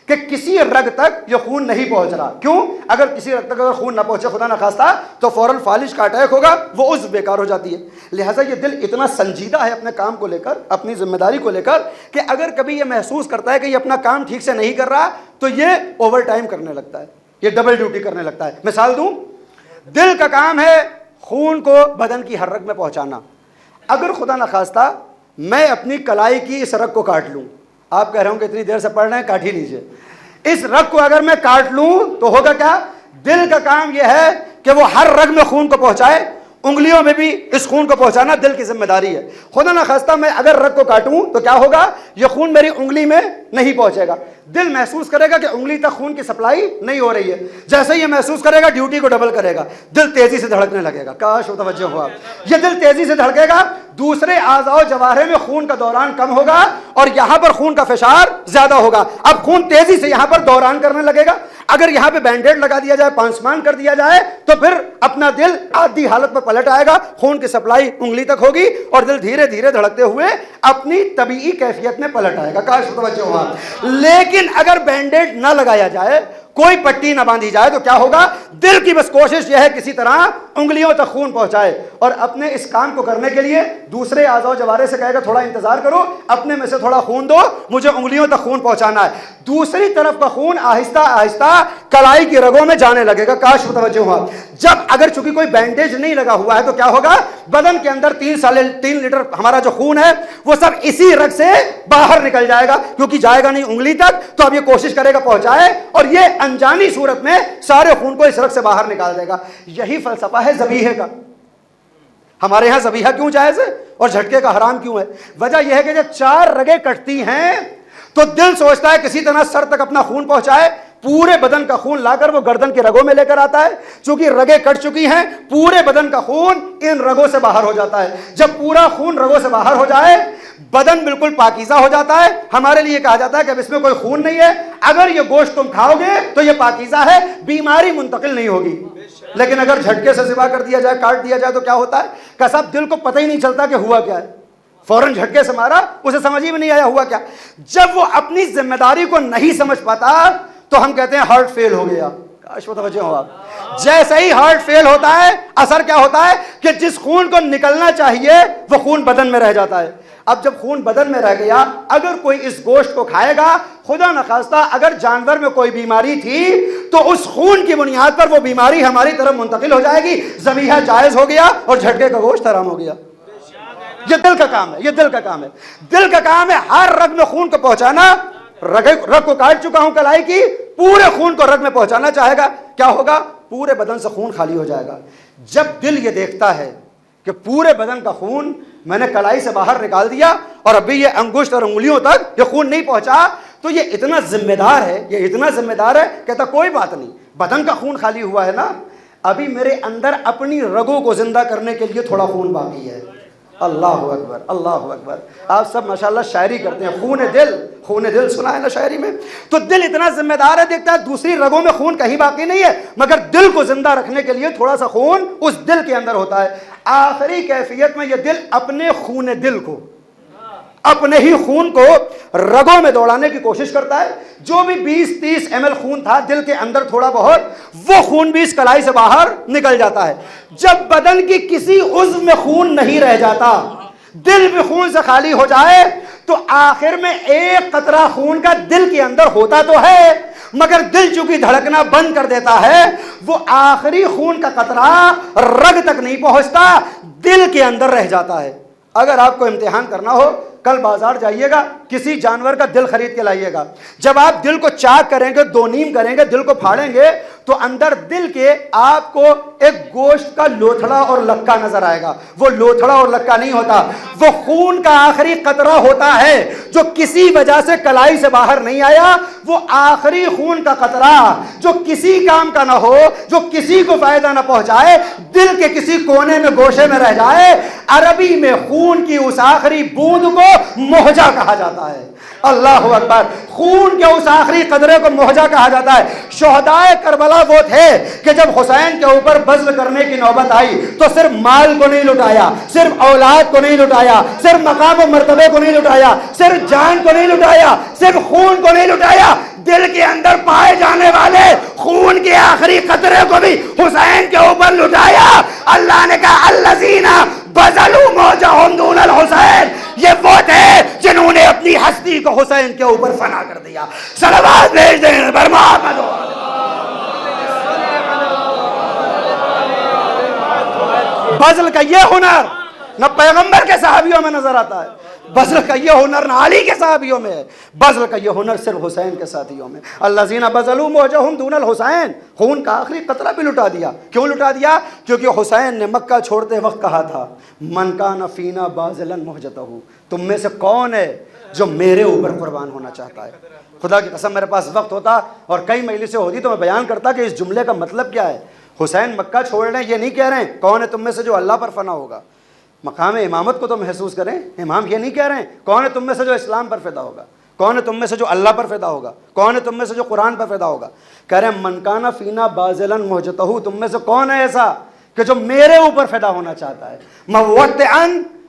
کہ کسی رگ تک یہ خون نہیں پہنچ رہا, کیوں؟ اگر کسی رگ تک اگر خون نہ پہنچے خدا نخواستہ تو فوراً فالج کا اٹیک ہوگا, وہ عضو بیکار ہو جاتی ہے. لہٰذا یہ دل اتنا سنجیدہ ہے اپنے کام کو لے کر, اپنی ذمہ داری کو لے کر, کہ اگر کبھی یہ محسوس کرتا ہے کہ یہ اپنا کام ٹھیک سے نہیں کر رہا تو یہ اوور ٹائم کرنے لگتا ہے, یہ ڈبل ڈیوٹی کرنے لگتا ہے. مثال دوں, دل کا کام ہے خون کو بدن کی ہر رگ میں پہنچانا. اگر خدا نخواستہ میں اپنی کلائی کی اس رگ کو کاٹ لوں, آپ کہہ رہے ہوں کہ اتنی دیر سے پڑھ رہے ہیں, کاٹ ہی لیجیے. اس رگ کو اگر میں کاٹ لوں تو ہوگا کیا؟ دل کا کام یہ ہے کہ وہ ہر رگ میں خون کو پہنچائے, انگلیوں میں بھی اس خون کو پہنچانا دل کی ذمہ داری ہے. خدا نخواستہ میں اگر رگ کو کاٹوں تو کیا ہوگا؟ یہ خون میری انگلی میں نہیں پہنچے گا. دل محسوس کرے گا کہ انگلی تک خون کی سپلائی نہیں ہو رہی ہے. جیسے ہی یہ محسوس کرے گا ڈیوٹی کو ڈبل کرے گا, دل تیزی سے دھڑکنے لگے گا. کاش متوجہ ہو آپ. یہ دل تیزی سے دھڑکے گا, دوسرے اعضاء و جوارح میں خون کا دوران کم ہوگا اور یہاں پر خون کا فشار زیادہ ہوگا. اب خون تیزی سے یہاں پر دوران کرنے لگے گا. اگر یہاں پہ بینڈیڈ لگا دیا جائے, پانسمان کر دیا جائے, تو پھر اپنا دل عادی حالت میں پلٹ آئے گا, خون کی سپلائی انگلی تک ہوگی اور دل دھیرے دھیرے دھڑکتے ہوئے اپنی طبیعی کیفیت میں پلٹ آئے گا. کاش متوجہ ہو آپ. لیکن اگر بینڈیڈ نہ لگایا جائے, کوئی پٹی نہ باندھی جائے, تو کیا ہوگا؟ دل کی بس کوشش یہ ہے کسی طرح انگلیوں تک خون پہنچائے, اور اپنے اس کام کو کرنے کے لیے دوسرے اعضاء و جوارح سے کہے گا تھوڑا انتظار کرو, اپنے میں سے تھوڑا خون دو, مجھے انگلیوں تک خون پہنچانا ہے. دوسری طرف کا خون آہستہ آہستہ کلائی کی رگوں میں جانے لگے گا. کاش متوجہ ہوا. جب اگر چونکہ کوئی بینڈیج نہیں لگا ہوا ہے تو کیا ہوگا؟ بدن کے اندر 3 لیٹر ہمارا جو خون ہے وہ سب اسی رگ سے باہر نکل جائے گا, کیونکہ جائے گا نہیں انگلی تک, تو اب یہ کوشش کرے گا پہنچائے, اور یہ انجانی صورت میں سارے خون کو اس رگ سے باہر نکال دے گا. یہی فلسفہ ہے ذبیحے کا. ہمارے ہاں ذبیحہ کیوں جائز ہے اور جھٹکے کا حرام کیوں ہے؟ وجہ یہ ہے کہ جب 4 رگیں کٹتی ہیں تو دل سوچتا ہے کسی طرح سر تک اپنا خون پہنچائے, پورے بدن کا خون لا کر وہ گردن کی رگوں میں لے کر آتا ہے. چونکہ رگیں کٹ چکی ہیں, پورے بدن کا خون ان رگوں سے باہر ہو جاتا ہے. جب پورا خون رگوں سے باہر ہو جائے, بدن بالکل پاکیزہ ہو جاتا ہے. ہمارے لیے کہا جاتا ہے کہ اب اس میں کوئی خون نہیں ہے, اگر یہ گوشت تم کھاؤ گے تو یہ پاکیزہ ہے, بیماری منتقل نہیں ہوگی. لیکن اگر جھٹکے سے ذبح کر دیا جائے, کاٹ دیا جائے, تو کیا ہوتا ہے کہ صاحب دل کو پتہ ہی نہیں چلتا کہ ہوا کیا ہے. فوراً جھٹکے سے مارا, اسے سمجھ ہی میں نہیں آیا ہوا کیا. جب وہ اپنی ذمہ داری کو نہیں سمجھ پاتا تو ہم کہتے ہیں ہارٹ فیل ہو گیا. کاش متوجہ ہو آپ. جیسے ہی ہارٹ فیل ہوتا ہے, اثر کیا ہوتا ہے کہ جس خون کو نکلنا چاہیے وہ خون بدن میں رہ جاتا ہے. اب جب خون بدن میں رہ گیا, اگر کوئی اس گوشت کو کھائے گا, خدا نخواستہ اگر جانور میں کوئی بیماری تھی تو اس خون کی بنیاد پر وہ بیماری ہماری طرف منتقل ہو جائے گی. ذبیحہ جائز ہو گیا اور جھٹکے کا گوشت حرام ہو گیا. یہ دل کا کام ہے, یہ دل کا کام ہے. دل کا کام ہے ہر رگ میں خون کو پہنچانا. رگ کو کاٹ چکا ہوں کلائی کی, پورے خون کو رگ میں پہنچانا چاہے گا, کیا ہوگا؟ پورے بدن سے خون خالی ہو جائے گا. جب دل یہ دیکھتا ہے کہ پورے بدن کا خون میں نے کلائی سے باہر نکال دیا اور ابھی یہ انگشت اور انگلیوں تک یہ خون نہیں پہنچا, تو یہ اتنا ذمہ دار ہے, یہ اتنا ذمہ دار ہے, کہتا کوئی بات نہیں, بدن کا خون خالی ہوا ہے نا, ابھی میرے اندر اپنی رگوں کو زندہ کرنے کے لیے تھوڑا خون باقی ہے. اللہ اکبر, اللہ اکبر. آپ سب ماشاءاللہ شاعری کرتے ہیں, خون دل, خون دل سنا ہے نا شاعری میں. تو دل اتنا ذمہ دار ہے, دیکھتا ہے دوسری رگوں میں خون کہیں باقی نہیں ہے, مگر دل کو زندہ رکھنے کے لیے تھوڑا سا خون اس دل کے اندر ہوتا ہے. آخری کیفیت میں یہ دل اپنے خون دل کو, اپنے ہی خون کو رگوں میں دوڑانے کی کوشش کرتا ہے. جو بھی 20-30 ml خون تھا دل کے اندر تھوڑا بہت, وہ خون بھی اس کلائی سے باہر نکل جاتا ہے. جب بدن کی کسی عضو میں خون نہیں رہ جاتا, دل بھی خون سے خالی ہو جائے, تو آخر میں ایک قطرہ خون کا دل کے اندر ہوتا تو ہے, مگر دل چونکہ دھڑکنا بند کر دیتا ہے, وہ آخری خون کا قطرہ رگ تک نہیں پہنچتا, دل کے اندر رہ جاتا ہے. اگر آپ کو امتحان کرنا ہو, کل بازار جائیے گا, کسی جانور کا دل خرید کے لائیے گا. جب آپ دل کو چاک کریں گے, 2 نیم کریں گے, دل کو پھاڑیں گے, تو اندر دل کے آپ کو ایک گوشت کا لوتھڑا اور لکا نظر آئے گا. وہ لوتھڑا اور لکا نہیں ہوتا, وہ خون کا آخری قطرہ ہوتا ہے جو کسی وجہ سے کلائی سے باہر نہیں آیا. وہ آخری خون کا قطرہ جو کسی کام کا نہ ہو, جو کسی کو فائدہ نہ پہنچائے, دل کے کسی کونے میں گوشے میں رہ جائے. عربی میں خون کی اس آخری بوند کو موہجہ کہا جاتا ہے. اللہ اکبر. خون کے اس آخری قطرے کو موجہ کہا جاتا ہے. شہدائے کربلا وہ تھے کہ جب حسین کے اوپر بذل کرنے کی نوبت آئی تو صرف مال کو نہیں لٹایا, صرف اولاد کو نہیں لٹایا, صرف مقام و مرتبے کو نہیں لٹایا, صرف جان کو نہیں لٹایا, صرف خون کو نہیں لٹایا, دل کے اندر پائے جانے والے خون کے آخری قطرے کو بھی حسین کے اوپر لٹایا. اللہ نے کہا الذین بذلوا موجہم دون الحسین, یہ وہ تھے جنہوں نے اپنی ہستی کو حسین کے اوپر فنا کر دیا. صلوات بھیج دیں پر محمد. بذل کا یہ ہنر نہ پیغمبر کے صحابیوں میں نظر آتا ہے, بذل کا یہ ہنر نہ علی کے صحابیوں میں ہے, بذل کا یہ ہنر صرف حسین کے ساتھیوں میں. الذین بذلوا موجہم دون الحسین, خون کا آخری قطرہ بھی لٹا دیا. کیوں لٹا دیا؟ کیونکہ حسین نے مکہ چھوڑتے وقت کہا تھا من کان فینا باذلا مہجتہ, تم میں سے کون ہے جو میرے اوپر قربان ہونا چاہتا ہے. خدا کی قسم میرے پاس وقت ہوتا اور کئی مجلسیں ہوتی تو میں بیان کرتا کہ اس جملے کا مطلب کیا ہے. حسین مکہ چھوڑ رہے ہیں, یہ نہیں کہہ رہے ہیں کون ہے تم میں سے جو اللہ پر فنا ہوگا. مقام امامت کو تو محسوس کریں, امام یہ نہیں کہہ رہے ہیں کون ہے تم میں سے جو اسلام پر فدا ہوگا, کون ہے تم میں سے جو اللہ پر فدا ہوگا, کون ہے تم میں سے جو قرآن پر فدا ہوگا. کہہ رہے ہیں من کان فینا باذلا مہجتہ, تم میں سے کون ہے ایسا کہ جو میرے اوپر فدا ہونا چاہتا ہے, موطئا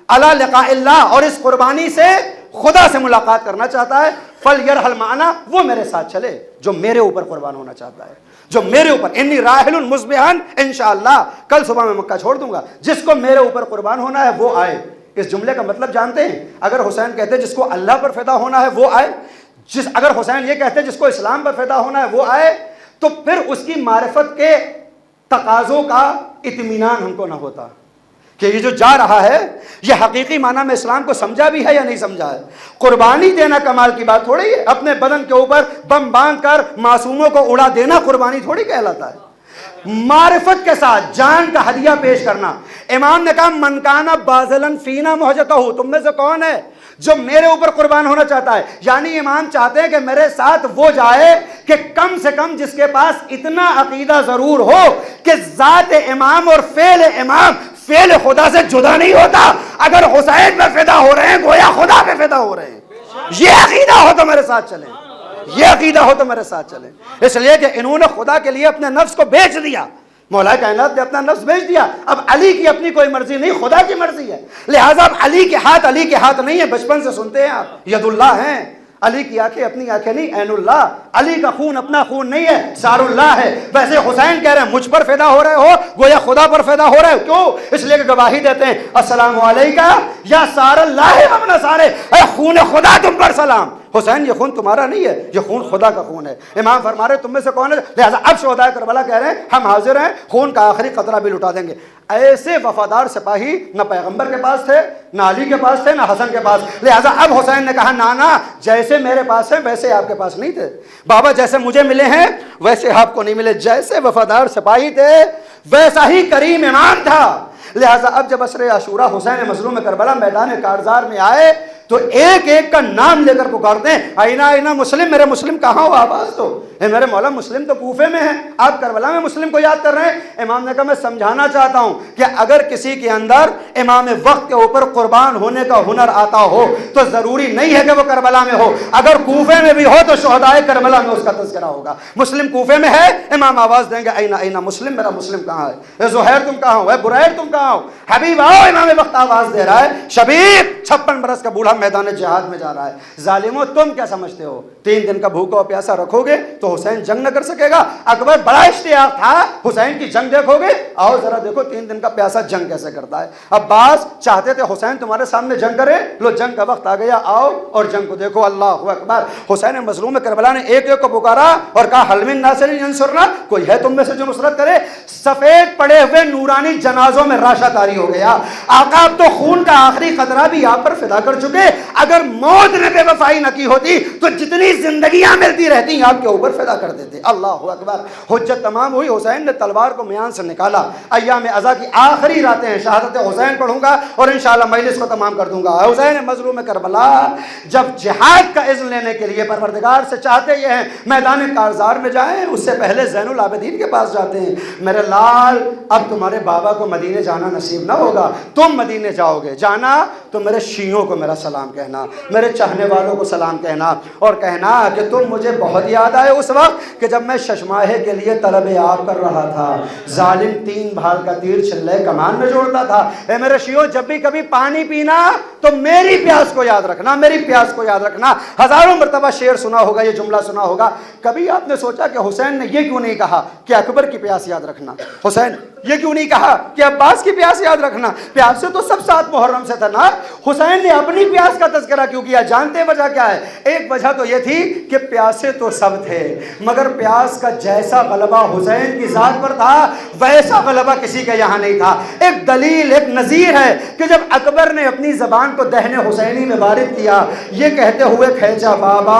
علی لقاء اللہ, اور اس قربانی سے خدا سے ملاقات کرنا چاہتا ہے. فلیرحل معنا, وہ میرے ساتھ چلے جو میرے اوپر قربان ہونا چاہتا ہے, جو میرے اوپر. انی راحل مصبحا انشاءاللہ, کل صبح میں مکہ چھوڑ دوں گا, جس کو میرے اوپر قربان ہونا ہے وہ آئے. اس جملے کا مطلب جانتے ہیں؟ اگر حسین کہتے جس کو اللہ پر فدا ہونا ہے وہ آئے, اگر حسین یہ کہتے جس کو اسلام پر فدا ہونا ہے وہ آئے, تو پھر اس کی معرفت کے تقاضوں کا اطمینان ہم کو نہ ہوتا کہ یہ جو جا رہا ہے یہ حقیقی معنی میں اسلام کو سمجھا بھی ہے یا نہیں سمجھا ہے. قربانی دینا کمال کی بات تھوڑی ہے, اپنے بدن کے اوپر بم باندھ کر معصوموں کو اڑا دینا قربانی تھوڑی کہلاتا ہے. معرفت کے ساتھ جان کا ہدیہ پیش کرنا. امام نے کہا من کان باذلا فینا مہجتہ, تم میں سے کون ہے جو میرے اوپر قربان ہونا چاہتا ہے. یعنی امام چاہتے ہیں کہ میرے ساتھ وہ جائے کہ کم سے کم جس کے پاس اتنا عقیدہ ضرور ہو کہ ذات امام اور فعل امام فعل خدا سے جدا نہیں ہوتا. اگر حسین پہ فدا ہو رہے ہیں گویا خدا پہ فدا ہو رہے ہیں. یہ عقیدہ ہو تو میرے ساتھ چلیں, یہ عقیدہ ہو تو میرے ساتھ چلیں. اس لیے کہ انہوں نے خدا کے لیے اپنے نفس کو بیچ دیا, مولا کائنات نے اپنا نفس بیچ دیا. اب علی کی اپنی کوئی مرضی نہیں, خدا کی مرضی ہے. لہٰذا اب علی کے ہاتھ نہیں ہے, بچپن سے سنتے ہیں آپ ید اللہ ہیں. علی کی آنکھیں اپنی آنکھیں نہیں, عین اللہ. علی کا خون اپنا خون نہیں ہے, سار اللہ ہے. ویسے حسین کہہ رہے ہیں مجھ پر فدا ہو رہے ہو گویا خدا پر فدا ہو رہے ہو. کیوں؟ اس لیے کہ گواہی دیتے ہیں السلام علیکہ یا سار اللہ وابن سارے, اے خون خدا تم پر سلام. حسین یہ خون تمہارا نہیں ہے, یہ خون خدا کا خون ہے. امام فرما رہے تم میں سے کون ہے. لہٰذا اب شہدائے کربلا کہہ رہے ہیں ہم حاضر ہیں, خون کا آخری قطرہ بھی لٹا دیں گے. ایسے وفادار سپاہی نہ پیغمبر کے پاس تھے, نہ علی کے پاس تھے, نہ حسن کے پاس. لہٰذا اب حسین نے کہا نانا جیسے میرے پاس ہیں ویسے آپ کے پاس نہیں تھے. بابا جیسے مجھے ملے ہیں ویسے آپ کو نہیں ملے. جیسے وفادار سپاہی تھے ویسا ہی کریم امام تھا. لہٰذا اب جب عصر عاشورہ حسین مظلوم کربلا میدان کارزار میں آئے تو ایک ایک کا نام لے کر پکارتے ہیں آئینہ آئینہ مسلم, میرے مسلم کہاں ہو آواز تو. اے میرے مولا مسلم تو کوفے میں ہیں, آپ کربلا میں مسلم کو یاد کر رہے ہیں. امام نے کہا میں سمجھانا چاہتا ہوں کہ اگر کسی کے اندر امام وقت کے اوپر قربان ہونے کا ہنر آتا ہو تو ضروری نہیں ہے کہ وہ کربلا میں ہو. اگر کوفے میں بھی ہو تو شہدائے کربلا میں اس کا تذکرہ ہوگا. مسلم کوفے میں ہے, امام آواز دیں گے آئینہ آئینہ مسلم, میرا مسلم کہاں ہے. اے زہیر تم کہاں ہو, اے بریر تم کہاں ہو, حبیب آؤ. امام وقت آواز دے رہا ہے, شبیب 56 برس کا بوڑھا میدان جہاد میں جا رہا ہے. ظالموں تم کیا سمجھتے ہو 3 دن کا بھوکا اور پیاسا رکھو گے تو حسین جنگ نہ کر سکے گا. اکبر بڑا اشتیاق تھا حسین کی جنگ دیکھو گے, آؤ ذرا دیکھو 3 دن کا پیاسا جنگ کیسے کرتا ہے. عباس چاہتے تھے حسین تمہارے سامنے جنگ کرے, لو جنگ کا وقت آ گیا, آؤ اور جنگ کو دیکھو. اللہ اکبر. حسین مظلوم کربلا نے ایک ایک کو پکارا اور کہا حل من ناصر ینصرنا, کوئی ہے تم میں سے جو نصرت کرے. سفید پڑے ہوئے نورانی جنازوں میں راشا طاری ہو گیا. آقا اب تو خون کا آخری قطرہ بھی آپ پر فدا کر چکے, اگر موت نے بے وفائی نہ کی ہوتی تو جتنی زندگیاں ملتی رہتی آپ کے اوپر فدا کر دیتے. اللہ اکبر. حجت تمام ہوئی, حسین نے تلوار کو میان سے نکالا. ایام عزا کی آخری راتیں ہیں, شہادت حسین پڑھوں گا اور انشاءاللہ مجلس کو تمام کر دوں گا. حسین مظلوم کربلا جب جہاد کا اذن لینے کے لیے پروردگار سے چاہتے یہ ہیں میدان کارزار میں جائیں, اس سے پہلے زین العابدین کے پاس جاتے ہیں. میرے لال اب تمہارے بابا کو مدینے جانا نصیب نہ ہوگا, تم مدینے جاؤ گے, جانا تو میرے شیعوں کو میرا سلام کہنا، میرے چاہنے والوں کو سلام کہنا، اور کہنا کہ تم مجھے بہت یاد آئے اس وقت کہ جب میں ششماہے کے لیے طلب آب کر رہا تھا، ظالم 3 بھال کا تیر چھلے کمان میں جوڑتا تھا۔ اے میرے شیعوں، جب بھی کبھی پانی پینا تو میری پیاس کو یاد رکھنا، میری پیاس کو یاد رکھنا۔ ہزاروں مرتبہ شعر سنا ہوگا، یہ جملہ سنا ہوگا، کبھی آپ نے سوچا کہ حسین نے یہ کیوں نہیں کہا کہ اکبر کی پیاس یاد رکھنا؟ حسین یہ کیوں نہیں کہا کہ عباس کی پیاس یاد رکھنا؟ پیاس سے تو سب 7 محرم سے تھا نا۔ حسین نے اپنی پیاس کا تذکرہ کیوں کیا؟ جانتے وجہ کیا ہے؟ ایک وجہ تو یہ تھی کہ پیاسے تو سب تھے، مگر پیاس کا جیسا غلبہ حسین کی ذات پر تھا ویسا غلبہ کسی کے یہاں نہیں تھا۔ ایک دلیل، ایک نظیر ہے کہ جب اکبر نے اپنی زبان کو دہن حسینی میں وارد کیا، یہ کہتے ہوئے کھینچا، بابا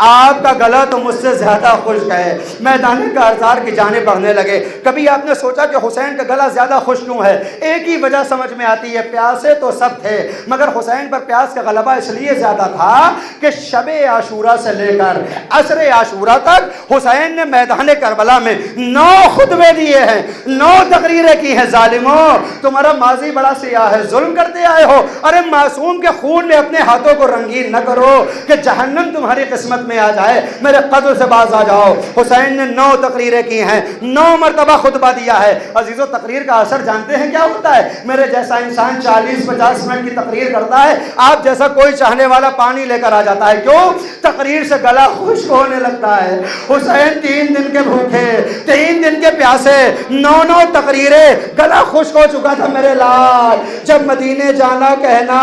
آپ کا گلا تو مجھ سے زیادہ خشک ہے، میدان کارزار کی جانب بڑھنے لگے۔ کبھی آپ نے سوچا کہ حسین کا گلا زیادہ خشک کیوں ہے؟ ایک ہی وجہ سمجھ میں آتی ہے، پیاسے تو سب تھے مگر حسین پر پیاس کا غلبہ اس لیے زیادہ تھا کہ شب عاشورہ سے لے کر عصر عاشورہ تک حسین نے میدان کربلا میں 9 خطبے دیے ہیں، 9 تقریریں کی ہیں۔ ظالموں، تمہارا ماضی بڑا سیاہ ہے، ظلم کرتے آئے ہو۔ ارے معصوم کے خون میں اپنے ہاتھوں کو رنگین نہ کرو کہ جہنم تمہاری قسمت میں آ جائے، میرے قدر سے باز آ جاؤ۔ حسین نے 9 تقریریں کی ہیں، 9 مرتبہ خطبہ دیا ہے۔ عزیزو، تقریر کا اثر جانتے ہیں کیا ہوتا ہے؟ میرے جیسا انسان 40-50 منٹ کی تقریر کرتا ہے، آپ جیسا کوئی چاہنے والا پانی لے کر آ جاتا ہے۔ کیوں؟ تقریر سے گلا خشک ہونے لگتا ہے۔ حسین 3 دن کے بھوکے، 3 دن کے پیاسے، 9 تقریریں، گلا خشک ہو چکا تھا میرے لال۔ جب مدینے جانا کہنا،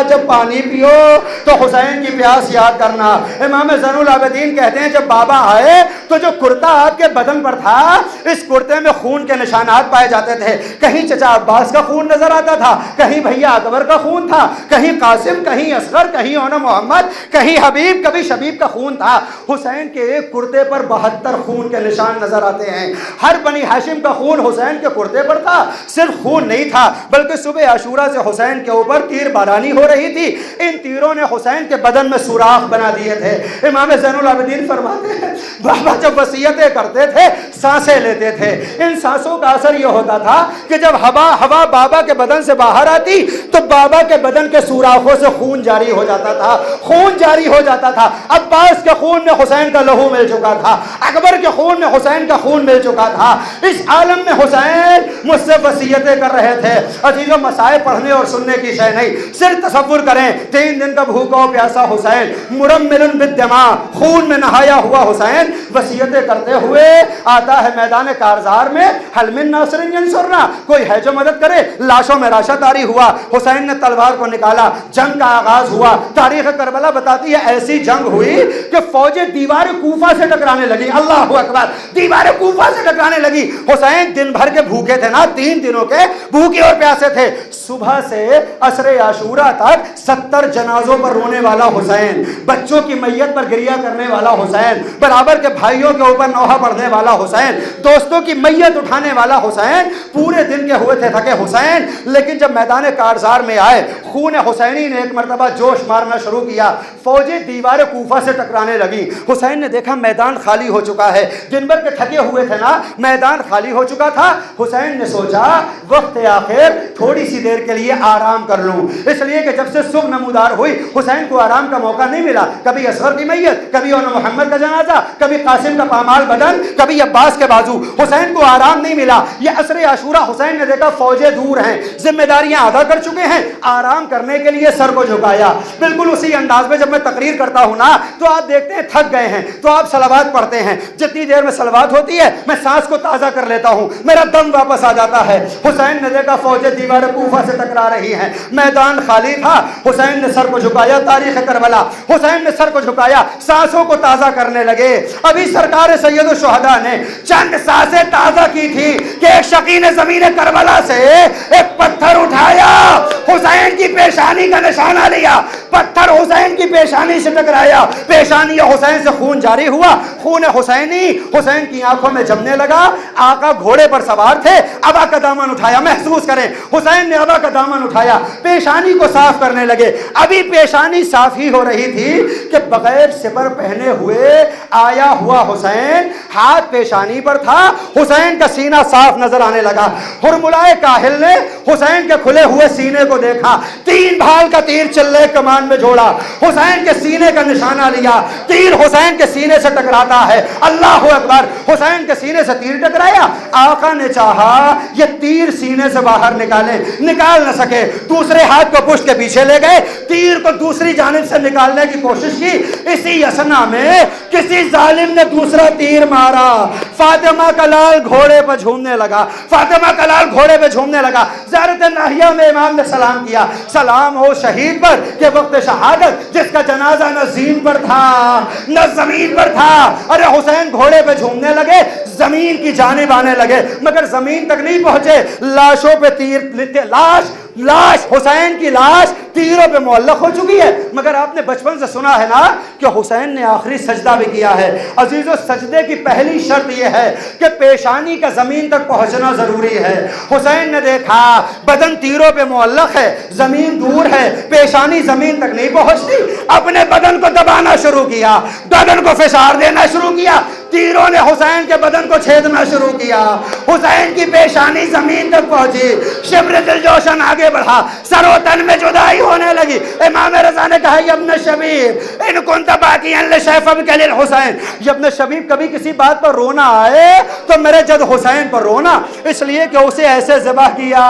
جب پانی پیو تو حسین کی پیاس یاد کرنا۔ امام زین العابدین کہتے ہیں جب بابا آئے تو جو کرتا آپ کے بدن پر تھا، اس کرتے میں خون کے نشانات پائے جاتے تھے۔ کہیں چچا عباس کا خون نظر آتا تھا، کہیں بھیا اکبر کا خون تھا، کہیں قاسم، کہیں اصغر، کہیں اونا محمد، کہیں حبیب، کبھی شبیب کا خون تھا۔ حسین کے ایک کرتے پر 72 خون کے نشان نظر آتے ہیں۔ ہر بنی ہاشم کا خون حسین کے کرتے پر تھا۔ صرف خون نہیں تھا بلکہ صبح عاشورہ سے حسین کے اوپر تیر بارانی ہو رہی تھی، ان تیروں نے حسین کے بدن میں سوراخ بنا دیے تھے۔ امام زین العابدین فرماتے ہیں بابا جب وصیتیں کرتے تھے سانسیں لیتے تھے، ان سانسوں کا اثر یہ ہوتا تھا کہ جب ہوا بابا کے بدن سے باہر آتی تو بابا کے بدن کے سوراخوں سے خون جاری ہو جاتا تھا، خون جاری ہو جاتا تھا۔ عباس کے خون میں حسین کا لہو مل چکا تھا، اکبر کے خون میں حسین کا خون مل چکا تھا۔ اس عالم میں حسین مجھ سے وصیتیں کر رہے تھے۔ عزیزو، مسائل پڑھنے اور سننے کی شے نہیں، صرف تصور کریں 3 دن کا بھوکا و پیاسا حسین، مرمل بالدماء، خون میں نہایا ہوا حسین، وصیتیں کرتے ہوئے آتا ہے میدان کارزار میں، حل من ناصر ینصرنا، کوئی ہے جو مدد کرے؟ لاشوں میں راشہ طاری ہوا، حسین نے تلوار کو نکالا، جنگ کا آغاز ہوا۔ تاریخ کربلا بتاتی ہے ایسی جنگ ہوئی کہ فوجیں دیوار کوفہ سے ٹکرانے لگی، اللہ اکبر، دیوار کوفہ سے ٹکرانے لگی۔ حسین دن بھر کے بھوکے تھے نا، 3 دنوں کے بھوکے اور پیاسے تھے۔ صبح سے عصر عاشورہ تک 70 جنازوں پر رونے والا حسین، بچوں کی میت پر گریہ کرنے والا حسین، برابر کے بھائیوں کے اوپر نوحہ پڑھنے والا حسین، دوستوں کی میت اٹھانے والا حسین، پورے دن کے ہوئے تھے تھکے حسین۔ لیکن جب میدان کارزار میں آئے، خون حسینی نے ایک مرتبہ جوش مارنا شروع کیا، فوجیں دیوار کوفہ سے ٹکرانے لگی۔ حسین نے دیکھا میدان خالی ہو چکا ہے، دن بھر کے تھکے ہوئے تھے نا، میدان خالی ہو چکا تھا۔ حسین نے سوچا وقت آخر تھوڑی سی دیر کے لیے آرام کر لوں، اس لیے کہ جب سے صبح نمودار ہوئی حسین کو آرام کا موقع نہیں ملا۔ کبھی اصغر کی میت، کبھی اونا محمد کا جنازہ، کبھی قاسم کا پامال بدن، کبھی عباس کے بازو، حسین کو آرام نہیں ملا۔ یہ عصر عاشورہ حسین نے دیکھا فوجیں دور ہیں، ذمہ داریاں ادا کر چکے ہیں، آرام کرنے کے لیے سر کو جھکایا۔ بالکل اسی انداز میں جب میں تقریر کرتا ہوں نا تو آپ دیکھتے ہیں تھک گئے ہیں تو آپ صلوات پڑھتے ہیں، جتنی دیر میں صلوات ہوتی ہے میں سانس کو تازہ کر لیتا ہوں، میرا دم واپس آ جاتا ہے۔ حسین نے دیکھا فوجیں دیوار کوفہ سے ٹکرا رہی ہیں، میدان خالی تھا، حسین نے سر کو جھکایا۔ تاریخ کربلا، حسین نے سر کو جھکایا، سانسوں کو تازہ کرنے لگے۔ ابھی سرکار سید الشہداء نے چند سانسیں تازہ کی تھی کہ ایک شقی نے زمین کربلا سے ایک پتھر اٹھایا، حسین کی پیشانی کا نشانہ لیا، پتھر حسین کی پیشانی سے ٹکرایا، پیشانی حسین سے خون جاری ہوا، خون حسینی حسین کی آنکھوں میں جمنے لگا۔ آقا گھوڑے پر سوار تھے، ابا کا دامن اٹھایا، محسوس کریں حسین نے ابا کا دامن اٹھایا، پیشانی کو صاف کرنے لگے۔ ابھی پیشانی صاف ہی ہو رہی تھی کہ بغیر سپر پہنے ہوئے آیا ہوا حسین ہاتھ پیشانی پر تھا، حسین کا سینہ صاف نظر آنے لگا۔ ہرملائے کاہل نے حسین کے کھلے ہوئے سینے کو دیکھا، 3 بھال کا تیر چلے کمان میں جوڑا، حسین کے سینے کا نشانہ لیا، تیر حسین کے سینے سے ٹکراتا ہے، اللہ اکبر، حسین کے سینے سے تیر ٹکرایا، آقا نے چاہا یہ تیر سینے سے باہر نکالیں، نکال نہ سکے، دوسرے ہاتھ کو پشت کے پیچھے لے گئے، تیر کو دوسری جانب سے نکالنے کی کوشش کی، اسی اسنا میں کسی ظالم نے دوسرا تیر مارا، فاطمہ کا لال گھوڑے پہ جھومنے لگا، فاطمہ کا لال گھوڑے پہ جھومنے لگا، زیارت ناہیہ میں امام نے سلام کیا، سلام ہو شہید پر کہ وقت شہادت جس کا جنازہ نہ زین پر تھا نہ زمین پر تھا، ارے حسین گھوڑے پہ جھومنے لگے، زمین کی جانب آنے لگے، مگر زمین تک نہیں پہنچے، لاشوں پہ تیر، لاش حسین کی لاش تیروں پہ معلق ہو چکی ہے، مگر آپ نے بچپن سے سنا ہے نا کہ حسین نے آخری سجدہ بھی کیا ہے، عزیزو سجدے کی پہلی شرط یہ ہے کہ پیشانی کا زمین تک پہنچنا ضروری ہے، حسین نے دیکھا بدن تیروں پہ معلق ہے، زمین دور ہے، پیشانی زمین تک نہیں پہنچتی، اپنے بدن کو دبانا شروع کیا، بدن کو فشار دینا شروع کیا، تیروں نے حسین کے بدن کو چھیدنا شروع کیا، حسین کی پیشانی زمین تک پہنچی، شبر دل جوشن آگے بڑھا، سر و تن میں جدائی ہونے لگی، امام رضا نے کہا یا ابن شبیب ان کنت باقیا لشیفک للحسین، یا ابن شبیب کبھی کسی بات پر رونا آئے تو میرے جد حسین پر رونا، اس لیے کہ اسے ایسے ذبح کیا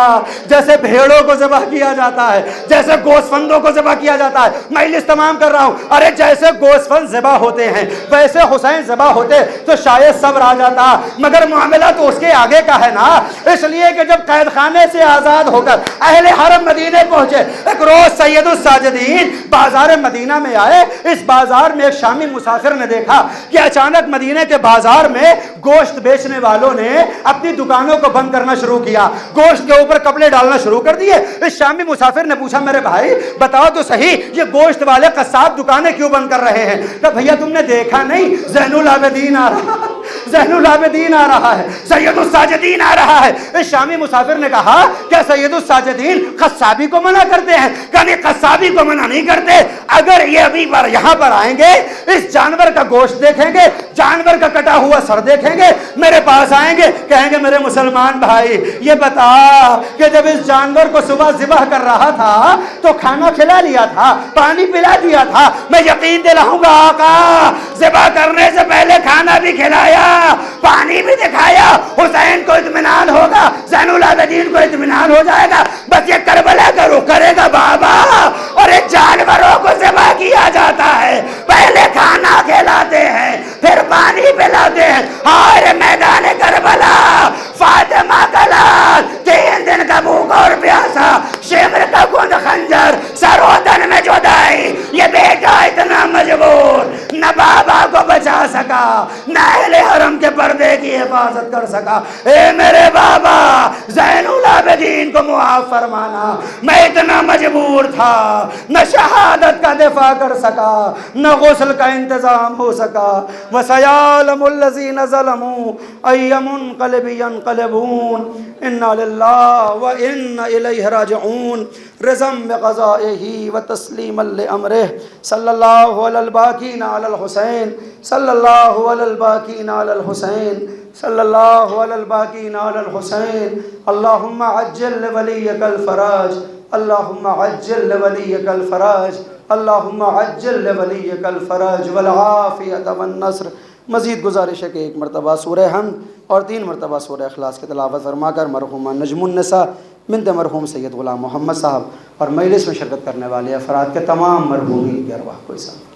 جیسے بھیڑوں کو ذبح کیا جاتا ہے، جیسے گوسفندوں کو ذبح کیا جاتا ہے، میں لسٹ تمام کر رہا ہوں، ارے جیسے گوسفند ذبح ہوتے ہیں ویسے حسین ذبح ہوتے تو شاید صبر آ جاتا، مگر معاملہ تو اس کے آگے کا ہے نا، اس لیے کہ جب قید خانے سے آزاد ہو کر اہل حرم مدینے پہنچے، ایک روز سید الساجدین بازار مدینہ میں آئے، اس بازار میں ایک شامی مسافر نے دیکھا کہ اچانک مدینے کے بازار میں گوشت بیچنے والوں نے اپنی دکانوں کو بند کرنا شروع کیا، گوشت کے اوپر کپڑے ڈالنا شروع کر دیے، اس شامی مسافر نے پوچھا میرے بھائی بتاؤ تو صحیح یہ گوشت والے قصاب دکانیں کیوں بند کر رہے ہیں؟ کہ بھیا تم نے دیکھا نہیں زین العابدین آ رہا ہے، زین العابدین آ رہا ہے، سید الساجدین آ رہا ہے، اس شامی مسافر نے کہا کیا سید الساجدین قصابی کو منع کرتے ہیں؟ کہ نہیں قصابی کو منع نہیں کرتے، اگر یہ ابھی بار یہاں پر آئیں گے اس جانور کا گوشت دیکھیں گے، جانور کا کٹا ہوا سر دیکھیں گے، میرے پاس آئیں گے کہیں گے میرے مسلمان بھائی یہ بتا کہ جب اس جانور کو صبح ذبح کر رہا تھا تو کھانا کھلا لیا تھا، پانی پلا دیا تھا، میں یقین دلاؤں گا آقا ذبح کرنے سے پہلے کھانا بھی کھلایا، پانی بھی دکھایا، حسین کو اطمینان ہوگا، زین العابدین کو اطمینان ہو جائے گا، بس یہ کربلا کا رخ کرے گا بابا، اور ایک جانوروں کو ذبح کیا جاتا ہے، پہلے کھانا کھلاتے ہیں پھر پانی پلاتے ہیں، اور میدان کربلا فاطمہ کا لال 3 دن کا بھوکا اور پیاسا، شمر کا گند خنجر، سر و تن میں جدائی، یہ بیٹا اتنا مجبور، نہ بابا کو بچا سکا نہ اہل حرم کے پردے کی حفاظت کر سکا، اے میرے بابا زین العابدین کو معاف فرمانا، میں اتنا مجبور تھا، نہ شہادت کا دفاع کر سکا نہ غسل کا انتظام ہو سکا، وَسَيَعْلَمُ الَّذِينَ ظَلَمُوا أَيَّ مُنقَلِبٍ يَنقَلِبُونَ إِنَّا لِلَّهِ وَإِنَّا إِلَيْهِ راجعون، رضا بقضائه وتسلیما لأمره، صلی اللہ علی الباقین علی الحسین، صلی اللہ علی الباقین علی الحسین، صلی اللہ علی الباقین علی الحسین، اللہم عجل لولیک الفراج، اللہم عجل لولیک الفراج، اللہم عجل لولیک الفراج والعافیت والنصر۔ مزید گزارش ہے کہ 1 مرتبہ سورہ حمد اور 3 مرتبہ سورہ اخلاص کی تلاوت فرما کر مرحومہ نجم النساء بنت مرحوم سید غلام محمد صاحب اور مجلس میں شرکت کرنے والے افراد کے تمام مرحومین کی ارواح کو حساب